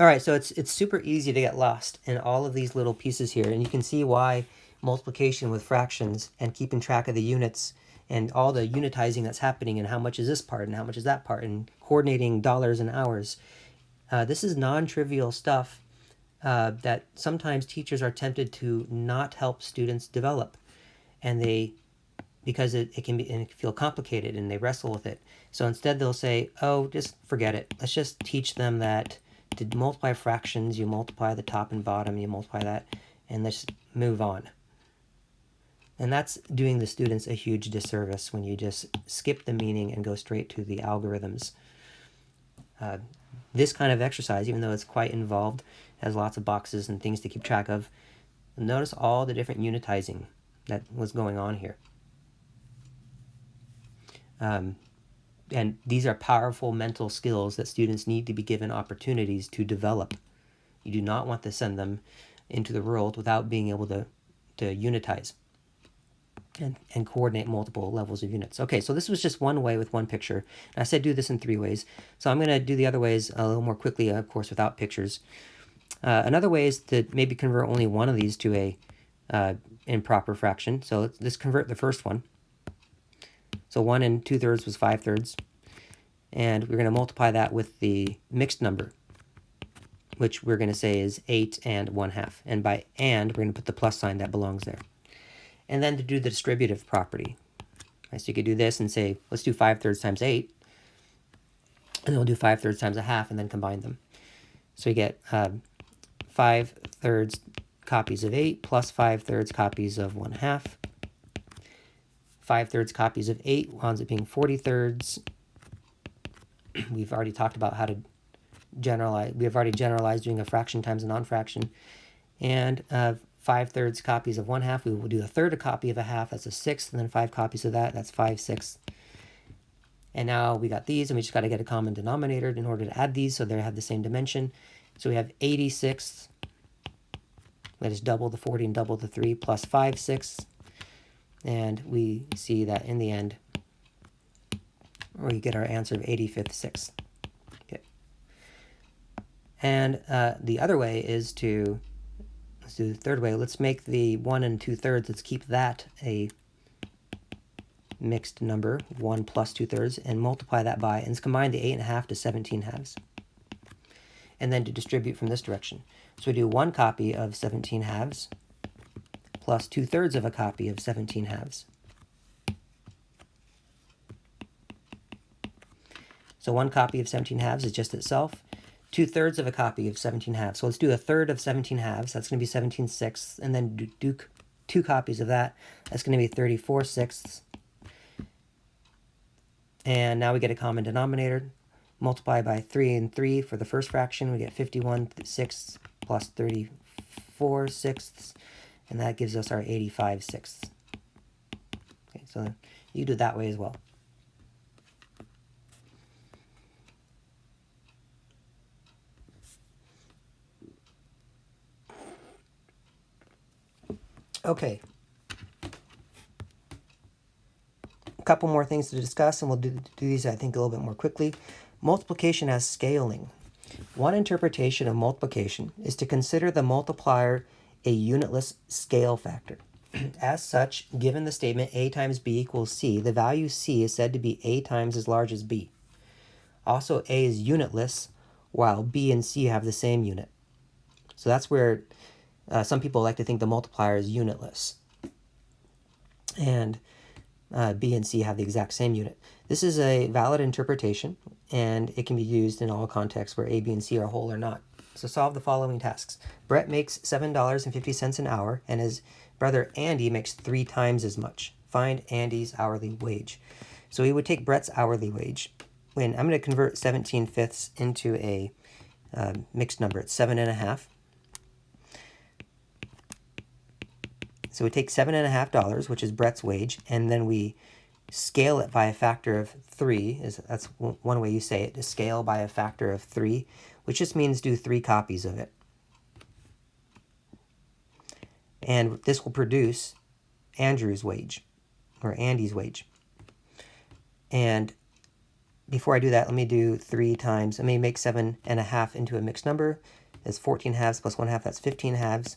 All right, so it's super easy to get lost in all of these little pieces here, and you can see why multiplication with fractions and keeping track of the units and all the unitizing that's happening and how much is this part and how much is that part and coordinating dollars and hours. This is non-trivial stuff that sometimes teachers are tempted to not help students develop, and because it can feel complicated and they wrestle with it. So instead they'll say, oh, just forget it. Let's just teach them that to multiply fractions, you multiply the top and bottom, you multiply that, and let's move on. And that's doing the students a huge disservice when you just skip the meaning and go straight to the algorithms. This kind of exercise, even though it's quite involved, has lots of boxes and things to keep track of. Notice all the different unitizing that was going on here. And these are powerful mental skills that students need to be given opportunities to develop. You do not want to send them into the world without being able to unitize and coordinate multiple levels of units. Okay, so this was just one way with one picture. And I said do this in 3 ways. So I'm going to do the other ways a little more quickly, of course, without pictures. Another way is to maybe convert only one of these to a improper fraction. So let's convert the first one. So 1 2/3 was 5/3. And we're going to multiply that with the mixed number, which we're going to say is 8 and 1/2. And by and, we're going to put the plus sign that belongs there. And then to do the distributive property. So you could do this and say, let's do 5/3 times 8. And then we'll do 5/3 times 1/2 and then combine them. So you get 5/3 copies of 8 plus 5/3 copies of 1/2. 5/3 copies of 8 winds up being 40/3. We've already talked about how to generalize. We have already generalized doing a fraction times a non-fraction. And 5/3 copies of 1/2, we will do a third a copy of 1/2, that's a 1/6, and then 5 copies of that, that's 5/6. And now we got these, and we just got to get a common denominator in order to add these so they have the same dimension. So we have 86, let us double the 40 and double the 3, plus 5/6. And we see that in the end, we get our answer of 85th sixth. Okay. And the other way is to, let's do the third way. Let's make the 1 2/3, let's keep that a mixed number, 1 plus 2/3, and multiply that by, and let's combine the 8.5 to 17/2. And then to distribute from this direction. So we do 1 copy of 17/2 plus 2/3 of a copy of 17/2. So 1 copy of 17/2 is just itself. 2/3 of a copy of 17/2. So let's do a third of 17/2. That's going to be 17/6. And then do 2 copies of that. That's going to be 34/6. And now we get a common denominator. Multiply by 3 and 3 for the first fraction. We get 51/6 plus 34/6. And that gives us our 85/6. Okay, so you do it that way as well. Okay. A couple more things to discuss, and we'll do these, I think, a little bit more quickly. Multiplication as scaling. One interpretation of multiplication is to consider the multiplier a unitless scale factor. As such, given the statement A times B equals C, the value C is said to be A times as large as B. Also, A is unitless, while B and C have the same unit. So that's where some people like to think the multiplier is unitless. And B and C have the exact same unit. This is a valid interpretation, and it can be used in all contexts where A, B, and C are whole or not. So solve the following tasks. Brett makes $7.50 an hour, and his brother Andy makes 3 times as much. Find Andy's hourly wage. So we would take Brett's hourly wage. I'm going to convert 17/5 into a mixed number. It's 7.5. So we take $7.50, which is Brett's wage, and then we scale it by a factor of 3. That's one way you say it, to scale by a factor of 3, which just means do 3 copies of it. And this will produce Andrew's wage, or Andy's wage. And before I do that, let me do 3 times, let me make 7.5 into a mixed number. That's 14 halves plus 1 half, that's 15 halves.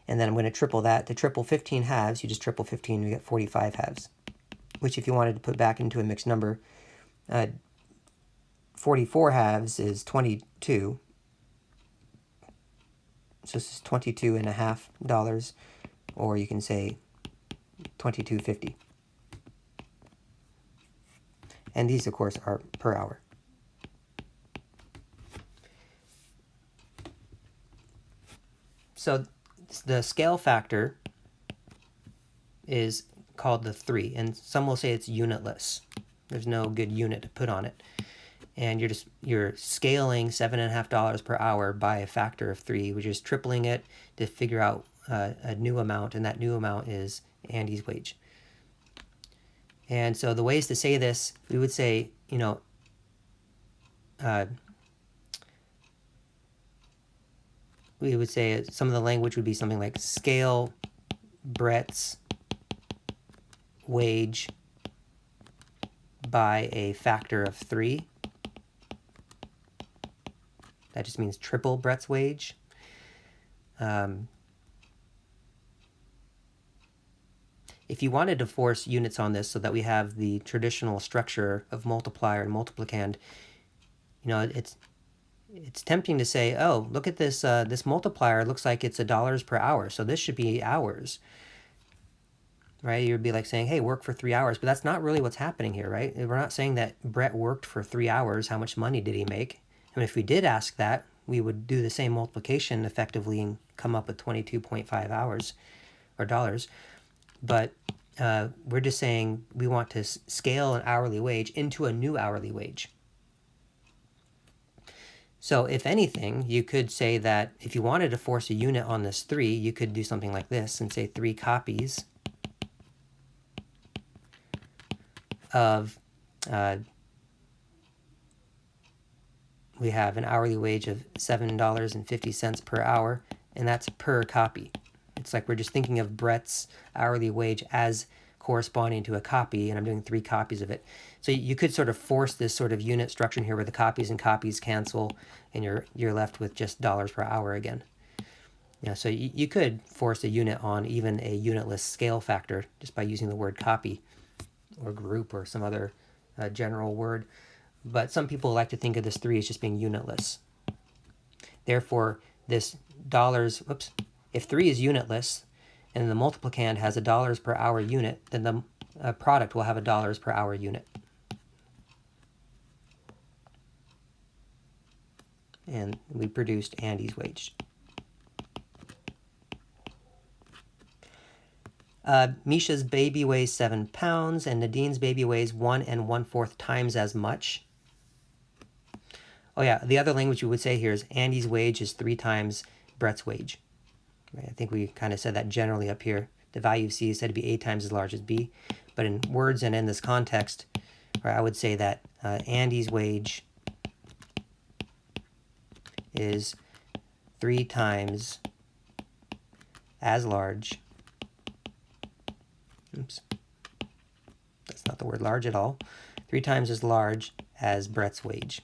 And then I'm going to triple that. To triple 15 halves, you just triple 15, you get 45 halves. Which if you wanted to put back into a mixed number, 44 halves is 22. So this is $22.50, or you can say $22.50. And these, of course, are per hour. So the scale factor is called the 3, and some will say it's unitless. There's no good unit to put on it. And you're scaling $7.50 per hour by a factor of 3. We're just tripling it to figure out a new amount, and that new amount is Andy's wage. And so the ways to say this, we would say, we would say some of the language would be something like scale Brett's wage by a factor of 3. That just means triple Brett's wage. If you wanted to force units on this so that we have the traditional structure of multiplier and multiplicand, it's tempting to say, oh, look at this this multiplier looks like it's $1 per hour, so this should be hours, right? You'd be like saying, hey, work for 3 hours, but that's not really what's happening here, right? We're not saying that Brett worked for 3 hours. How much money did he make? I mean, if we did ask that, we would do the same multiplication effectively and come up with 22.5 hours or dollars. But we're just saying we want to scale an hourly wage into a new hourly wage. So if anything, you could say that if you wanted to force a unit on this 3, you could do something like this and say 3 copies of, we have an hourly wage of $7.50 per hour, and that's per copy. It's like we're just thinking of Brett's hourly wage as corresponding to a copy, and I'm doing 3 copies of it. So you could sort of force this sort of unit structure here where the copies and copies cancel, and you're left with just dollars per hour again. So you could force a unit on even a unitless scale factor just by using the word copy or group or some other general word. But some people like to think of this 3 as just being unitless. Therefore, this dollars, if 3 is unitless and the multiplicand has a dollars per hour unit, then the product will have a dollars per hour unit. And we produced Andy's wage. Misha's baby weighs 7 pounds, and Nadine's baby weighs 1 1/4 times as much. Oh yeah, the other language we would say here is Andy's wage is 3 times Brett's wage. Right? I think we kind of said that generally up here. The value of C is said to be A times as large as B. But in words and in this context, right, I would say that Andy's wage is 3 times as large. Oops. That's not the word large at all. 3 times as large as Brett's wage.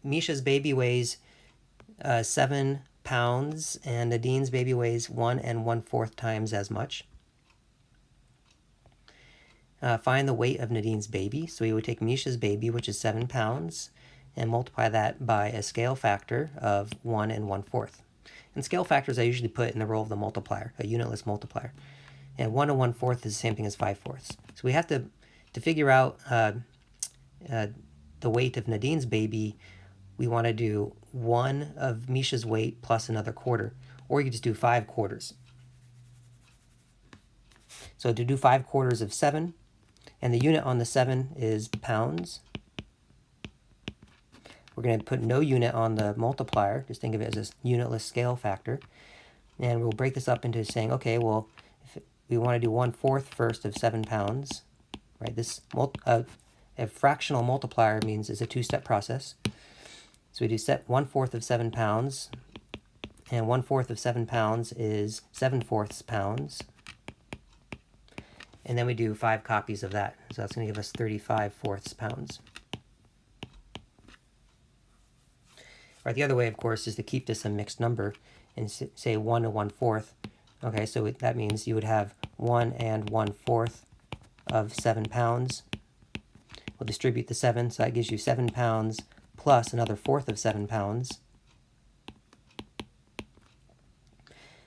Misha's baby weighs 7 pounds, and Nadine's baby weighs 1 1/4 times as much. Find the weight of Nadine's baby. So we would take Misha's baby, which is 7 pounds, and multiply that by a scale factor of 1 1/4. And scale factors I usually put in the role of the multiplier, a unitless multiplier. And 1 1/4 is the same thing as 5/4. So we have to figure out the weight of Nadine's baby. We want to do 1 of Misha's weight plus another quarter, or you could just do 5 quarters. So to do 5 quarters of 7, and the unit on the 7 is pounds. we're going to put no unit on the multiplier. Just think of it as a unitless scale factor. And we'll break this up into saying, okay, well, if we want to do 1/4 first of 7 pounds, right? This a fractional multiplier means it's a two-step process. So we do set 1/4 of 7 pounds, and 1/4 of 7 pounds is 7/4 pounds. And then we do 5 copies of that. So that's going to give us 35/4 pounds. Right, the other way, of course, is to keep this a mixed number and say 1 to 1/4. Okay, so that means you would have 1 and 1/4 of 7 pounds. We'll distribute the 7, so that gives you 7 pounds plus another 1/4 of 7 pounds.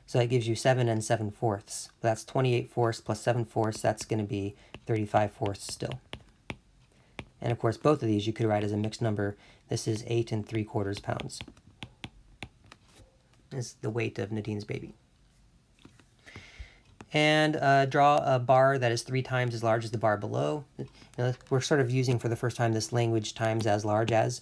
So that gives you 7 and 7/4. That's 28/4 plus 7/4. That's going to be 35/4 still. And of course, both of these you could write as a mixed number. This is 8 3/4 pounds. This is the weight of Nadine's baby. And draw a bar that is 3 times as large as the bar below. We're sort of using for the first time this language times as large as.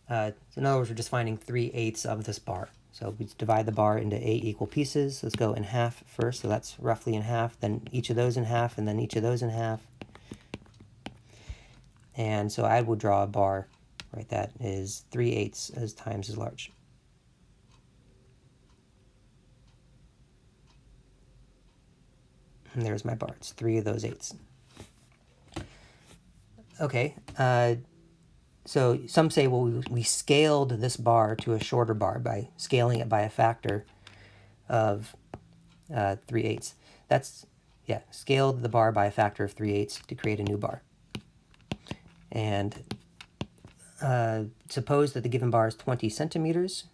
In other words, we're just finding 3/8 of this bar. So we divide the bar into 8 equal pieces. Let's go in half first. So that's roughly in half, then each of those in half, and then each of those in half. And so I would draw a bar, right, that is 3/8 as times as large. And there's my bar. It's 3 of those 8s. Okay. So some say, well, we scaled this bar to a shorter bar by scaling it by a factor of 3/8. That's, yeah, scaled the bar by a factor of 3/8 to create a new bar. And suppose that the given bar is 20 centimeters.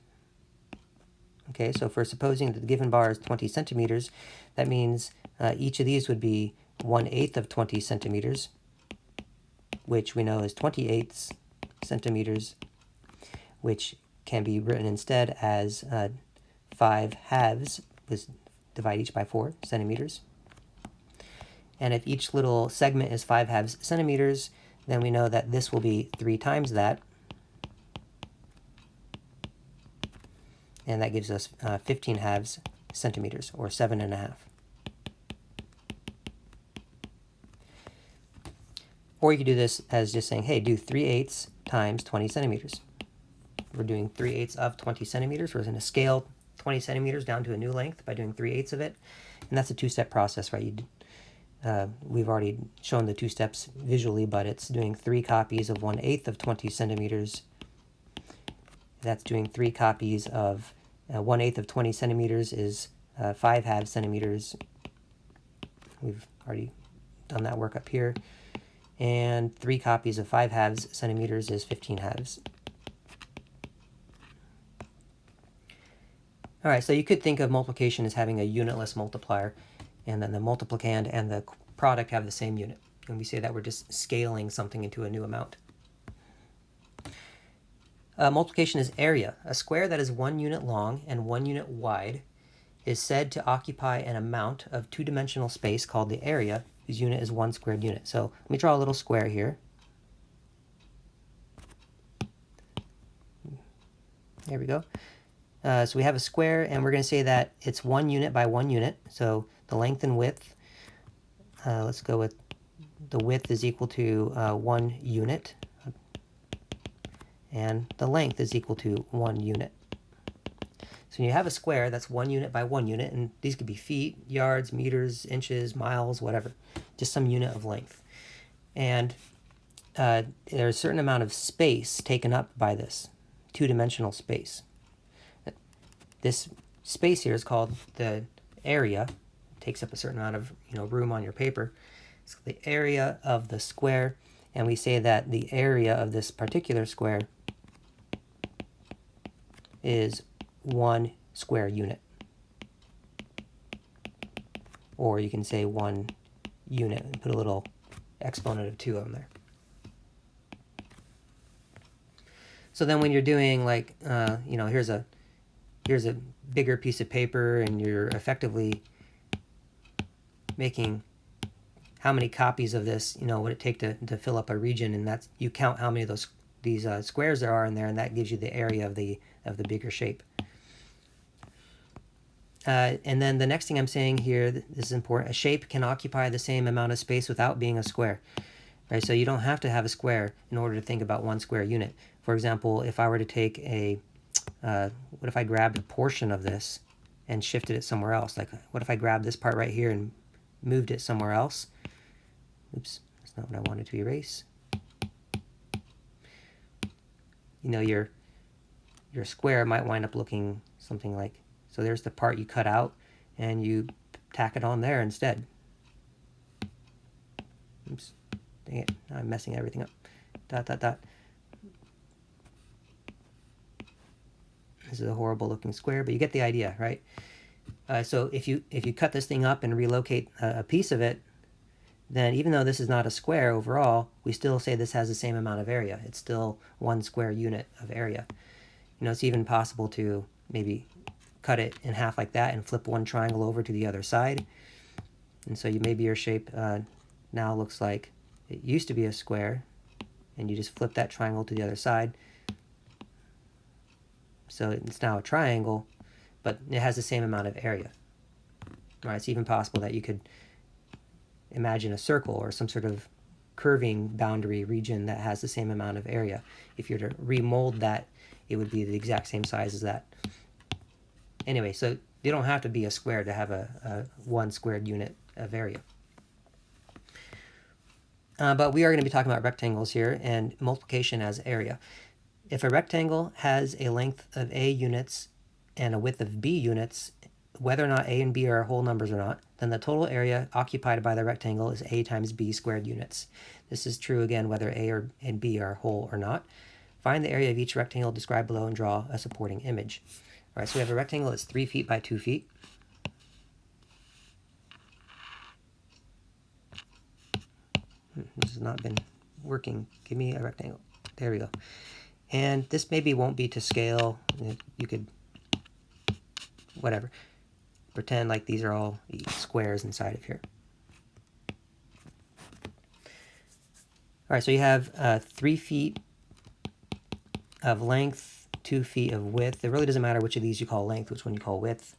Okay, so for supposing that the given bar is 20 centimeters, that means each of these would be 1/8 of 20 centimeters, which we know is 28 centimeters, which can be written instead as 5 halves, was divide each by 4 centimeters. And if each little segment is 5 halves centimeters, then we know that this will be 3 times that. And that gives us 15 halves centimeters, or 7.5. Or you could do this as just saying, hey, do 3/8 times 20 centimeters. We're doing 3/8 of 20 centimeters. We're going to scale 20 centimeters down to a new length by doing 3/8 of it. And that's a two-step process, right? We've already shown the 2 steps visually, but it's doing 3 copies of 1/8 of 20 centimeters. That's doing 3 copies of 1/8 of 20 centimeters is 5 halves centimeters. We've already done that work up here. And 3 copies of 5 halves centimeters is 15 halves. All right, so you could think of multiplication as having a unitless multiplier, and then the multiplicand and the product have the same unit. And we say that we're just scaling something into a new amount. Multiplication is area. A square that is 1 unit long and 1 unit wide is said to occupy an amount of 2-dimensional space called the area, whose unit is 1 squared unit. So let me draw a little square here. There we go. So we have a square, and we're going to say that it's 1 unit by 1 unit. So the length and width, let's go with the width is equal to 1 unit, and the length is equal to 1 unit. So you have a square that's 1 unit by 1 unit, and these could be feet, yards, meters, inches, miles, whatever, just some unit of length. And there's a certain amount of space taken up by this 2-dimensional space. This space here is called the area. It takes up a certain amount of room on your paper. It's the area of the square, and we say that the area of this particular square is 1 square unit. Or you can say 1 unit and put a little exponent of 2 on there. So then when you're doing like, here's a bigger piece of paper, and you're effectively making how many copies of this, would it take to fill up a region, and that's, you count how many of those squares there are in there, and that gives you the area of the bigger shape. And then the next thing I'm saying here, this is important, a shape can occupy the same amount of space without being a square. Right, so you don't have to have a square in order to think about one square unit. For example, if I were to take a, what if I grabbed a portion of this and shifted it somewhere else? Like, what if I grabbed this part right here and moved it somewhere else? Oops, that's not what I wanted to erase. You know, your square might wind up looking something like, so there's the part you cut out, and you tack it on there instead. Oops. Dang it, I'm messing everything up. Dot, dot, dot. This is a horrible looking square, but you get the idea, right? So if you cut this thing up and relocate a piece of it, then even though this is not a square overall, we still say this has the same amount of area. It's still one square unit of area. You know, it's even possible to maybe cut it in half like that and flip one triangle over to the other side. And so maybe your shape now looks like it used to be a square, and you just flip that triangle to the other side. So it's now a triangle, but it has the same amount of area. Right? It's even possible that you could imagine a circle or some sort of curving boundary region that has the same amount of area. If you were to remold that, it would be the exact same size as that. Anyway, so you don't have to be a square to have a one squared unit of area. But we are going to be talking about rectangles here and multiplication as area. If a rectangle has a length of A units and a width of B units, whether or not A and B are whole numbers or not, then the total area occupied by the rectangle is A times B squared units. This is true again whether A and B are whole or not. Find the area of each rectangle described below and draw a supporting image. All right, so we have a rectangle that's 3 feet by 2 feet. This has not been working. Give me a rectangle. There we go. And this maybe won't be to scale. You could, whatever, pretend like these are all squares inside of here. All right, so you have 3 feet of length, 2 feet of width. It really doesn't matter which of these you call length, which one you call width.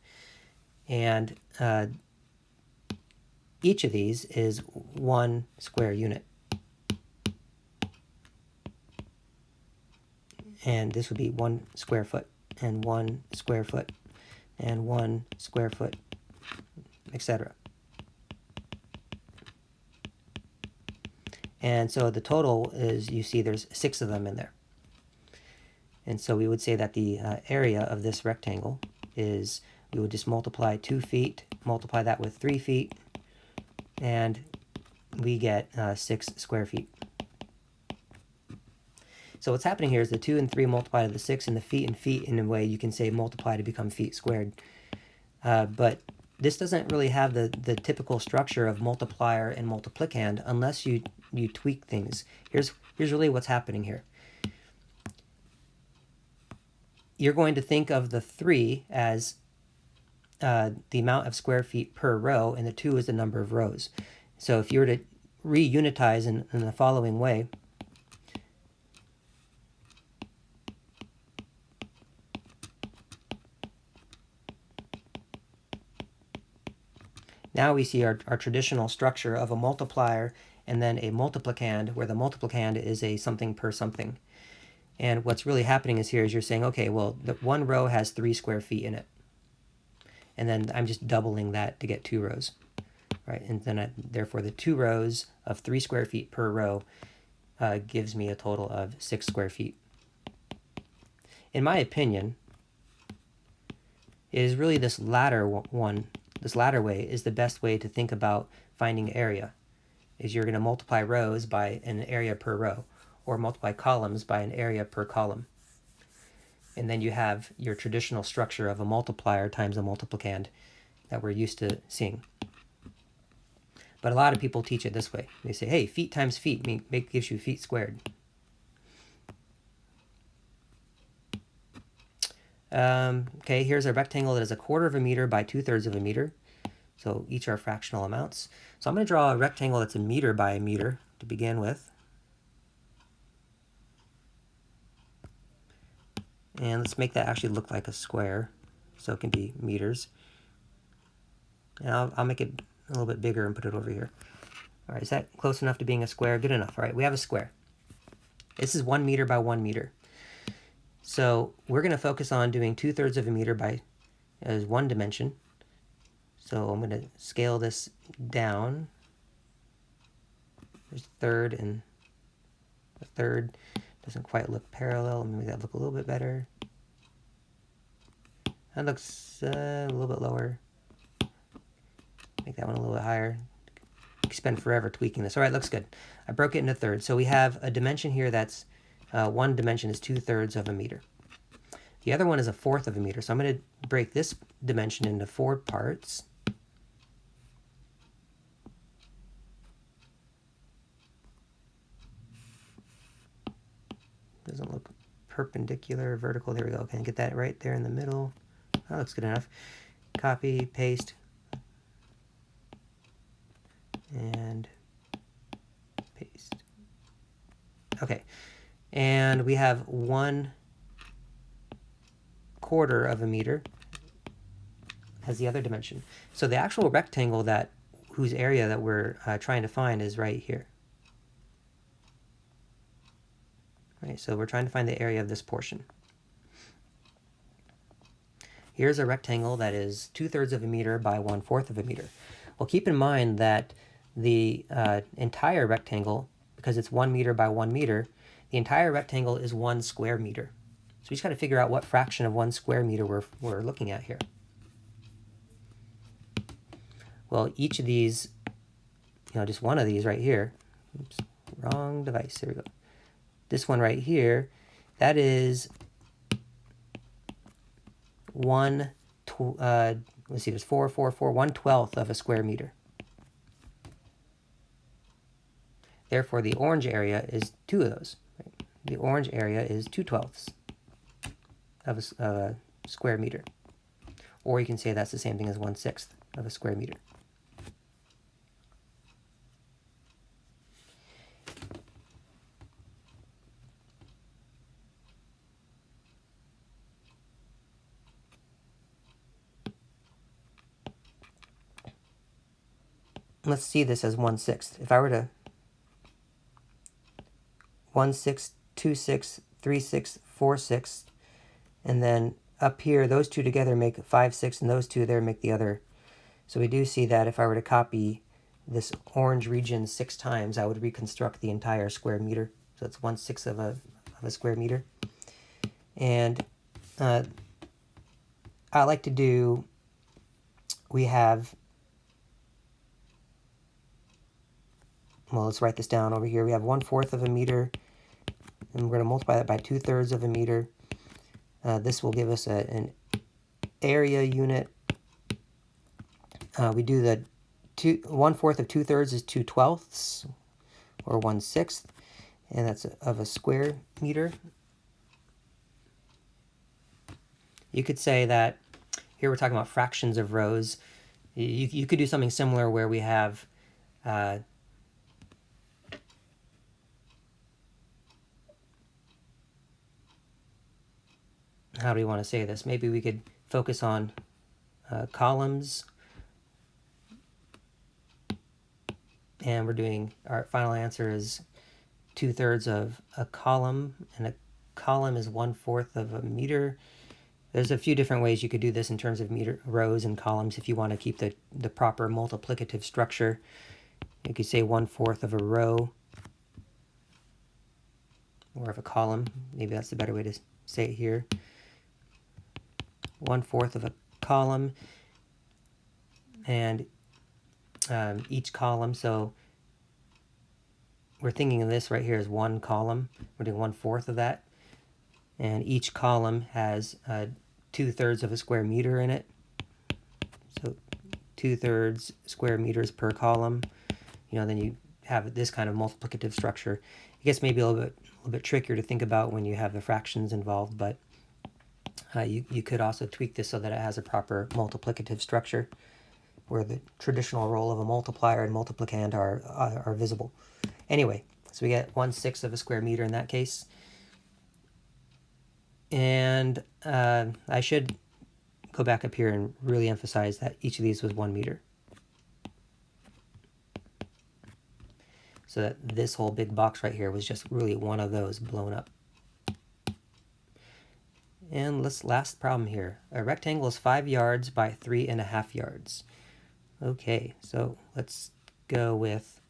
And each of these is 1 square unit. And this would be 1 square foot, and 1 square foot, and 1 square foot, etc. And so the total is, you see there's 6 of them in there. And so we would say that the area of this rectangle is, we would just multiply 2 feet, multiply that with 3 feet, and we get 6 square feet. So what's happening here is the 2 and 3 multiply to the 6, and the feet and feet, in a way you can say multiply to become feet squared. But this doesn't really have the typical structure of multiplier and multiplicand unless you tweak things. Here's really what's happening here. You're going to think of the 3 as the amount of square feet per row, and the 2 is the number of rows. So if you were to reunitize in the following way, now we see our traditional structure of a multiplier and then a multiplicand, where the multiplicand is a something per something. And what's really happening is here is you're saying, okay, well, the one row has 3 square feet in it. And then I'm just doubling that to get 2 rows. Right? And then therefore the 2 rows of 3 square feet per row gives me a total of 6 square feet. In my opinion, it is really this latter one. This latter way is the best way to think about finding area, is you're going to multiply rows by an area per row, or multiply columns by an area per column. And then you have your traditional structure of a multiplier times a multiplicand that we're used to seeing. But a lot of people teach it this way. They say, hey, feet times feet gives you feet squared. Okay, here's a rectangle that is 1/4 of a meter by 2/3 of a meter. So each are fractional amounts. So I'm going to draw a rectangle that's a meter by a meter to begin with. And let's make that actually look like a square, so it can be meters. And I'll make it a little bit bigger and put it over here. All right, is that close enough to being a square? Good enough. All right, we have a square. This is 1 meter by 1 meter. So we're going to focus on doing 2/3 of a meter by as one dimension. So I'm going to scale this down. There's third and the third doesn't quite look parallel. Maybe that look a little bit better. That looks a little bit lower. Make that one a little bit higher. You can spend forever tweaking this. All right, looks good. I broke it into thirds. So we have a dimension here that's one dimension is 2/3 of a meter. The other one is 1/4 of a meter. So I'm going to break this dimension into 4 parts. Doesn't look perpendicular or vertical. There we go. Okay, get that right there in the middle. That looks good enough. Copy, paste, and paste. Okay, and we have 1/4 of a meter as the other dimension. So the actual rectangle whose area that we're trying to find is right here. Right, so we're trying to find the area of this portion. Here's a rectangle that is 2/3 of a meter by 1/4 of a meter. Well, keep in mind that the entire rectangle, because it's 1 meter by 1 meter, the entire rectangle is 1 square meter. So we just got to figure out what fraction of 1 square meter we're looking at here. Well, each of these, just one of these right here. Oops, wrong device. There we go. This one right here, that is let's see, there's 4, 4, 4, 1/12 of a square meter. Therefore, the orange area is 2 of those. Right? The orange area is 2/12 of a square meter. Or you can say that's the same thing as 1/6 of a square meter. Let's see this as 1/6. If I were to 1/6, 2/6, 3/6, 4/6, and then up here, those two together make 5/6, and those two there make the other. So we do see that if I were to copy this orange region 6 times, I would reconstruct the entire square meter. So it's 1/6 of a square meter. And I like to do, we have, well, let's write this down over here. We have 1/4 of a meter, and we're going to multiply that by 2/3 of a meter. This will give us an area unit. We do the 1/4 of 2/3 is 2/12, or 1/6, and that's of a square meter. You could say that here we're talking about fractions of rows. You could do something similar where we have how do we want to say this? Maybe we could focus on columns. And we're doing, our final answer is 2/3 of a column, and a column is 1/4 of a meter. There's a few different ways you could do this in terms of meter rows and columns if you want to keep the proper multiplicative structure. You could say 1/4 of a row, or of a column. Maybe that's the better way to say it here. 1/4 of a column, and each column, so we're thinking of this right here as one column. We're doing 1/4 of that, and each column has 2/3 of a square meter in it. So 2/3 square meters per column. Then you have this kind of multiplicative structure. It gets maybe a little bit trickier to think about when you have the fractions involved, but you could also tweak this so that it has a proper multiplicative structure, where the traditional role of a multiplier and multiplicand are visible. Anyway, so we get 1/6 of a square meter in that case. And I should go back up here and really emphasize that each of these was 1 meter. So that this whole big box right here was just really one of those blown up. And last problem here. A rectangle is 5 yards by 3.5 yards. Okay, so let's go with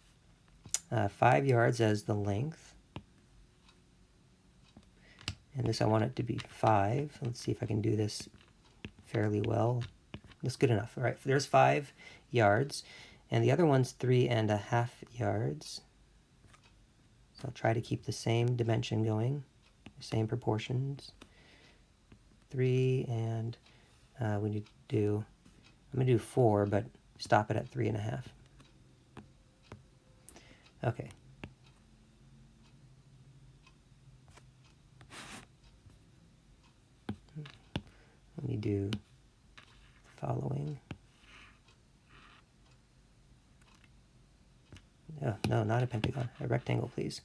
5 yards as the length. And this I want it to be 5. Let's see if I can do this fairly well. That's good enough. All right, there's 5 yards. And the other one's 3.5 yards. So I'll try to keep the same dimension going, same proportions. 3 and we need to do, I'm going to do 4, but stop it at 3.5. Okay. Let me do the following. No, not a pentagon. A rectangle, please.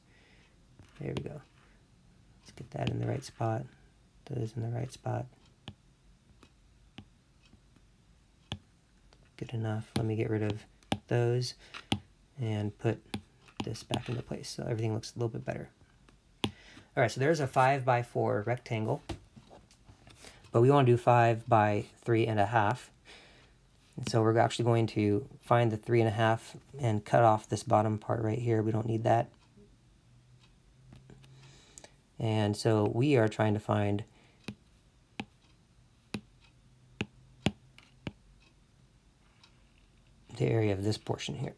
There we go. Let's get that in the right spot. Those in the right spot. Good enough. Let me get rid of those and put this back into place so everything looks a little bit better. All right, so there's a 5 by 4 rectangle, but we want to do 5 by 3.5. And so we're actually going to find the 3.5 and cut off this bottom part right here. We don't need that. And so we are trying to find the area of this portion here.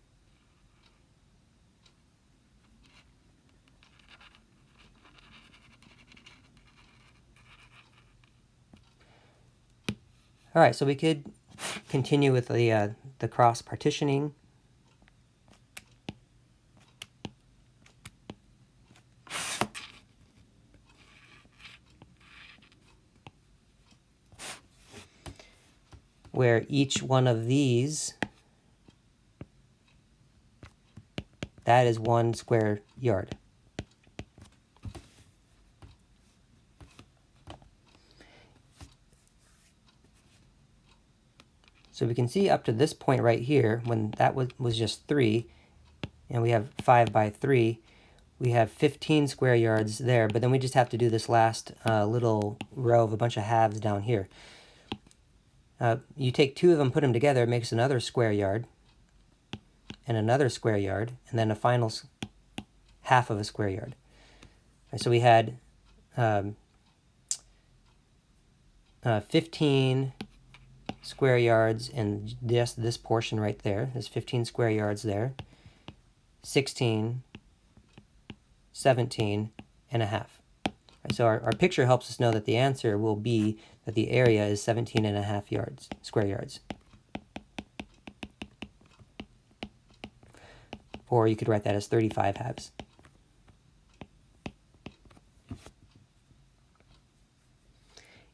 All right, so we could continue with the cross partitioning. Where each one of these, that is 1 square yard. So we can see up to this point right here, when that was just 3, and we have 5 by 3, we have 15 square yards there, but then we just have to do this last little row of a bunch of halves down here. You take 2 of them, put them together, it makes another square yard, and another square yard, and then a final half of a square yard. Right, so we had 15 square yards in just this portion right there. There's 15 square yards there. 16, 17 and a half. Right, so our picture helps us know that the answer will be that the area is 17.5 yards, square yards. Or you could write that as 35 halves.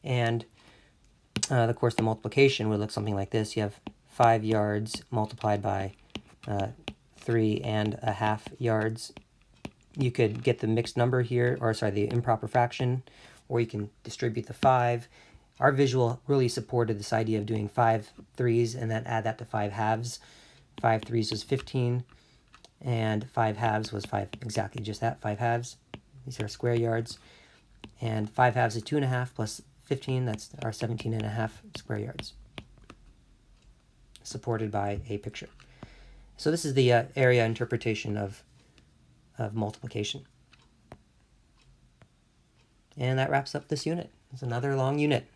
And of course, the multiplication would look something like this. You have 5 yards multiplied by 3.5 yards. You could get the mixed number here, or sorry, the improper fraction, or you can distribute the 5. Our visual really supported this idea of doing 5 threes and then add that to 5 halves. 5 threes was 15, and 5 halves was 5, exactly just that, 5 halves. These are square yards. And 5 halves is 2.5 plus 15, that's our 17.5 square yards, supported by a picture. So this is the area interpretation of multiplication. And that wraps up this unit. It's another long unit.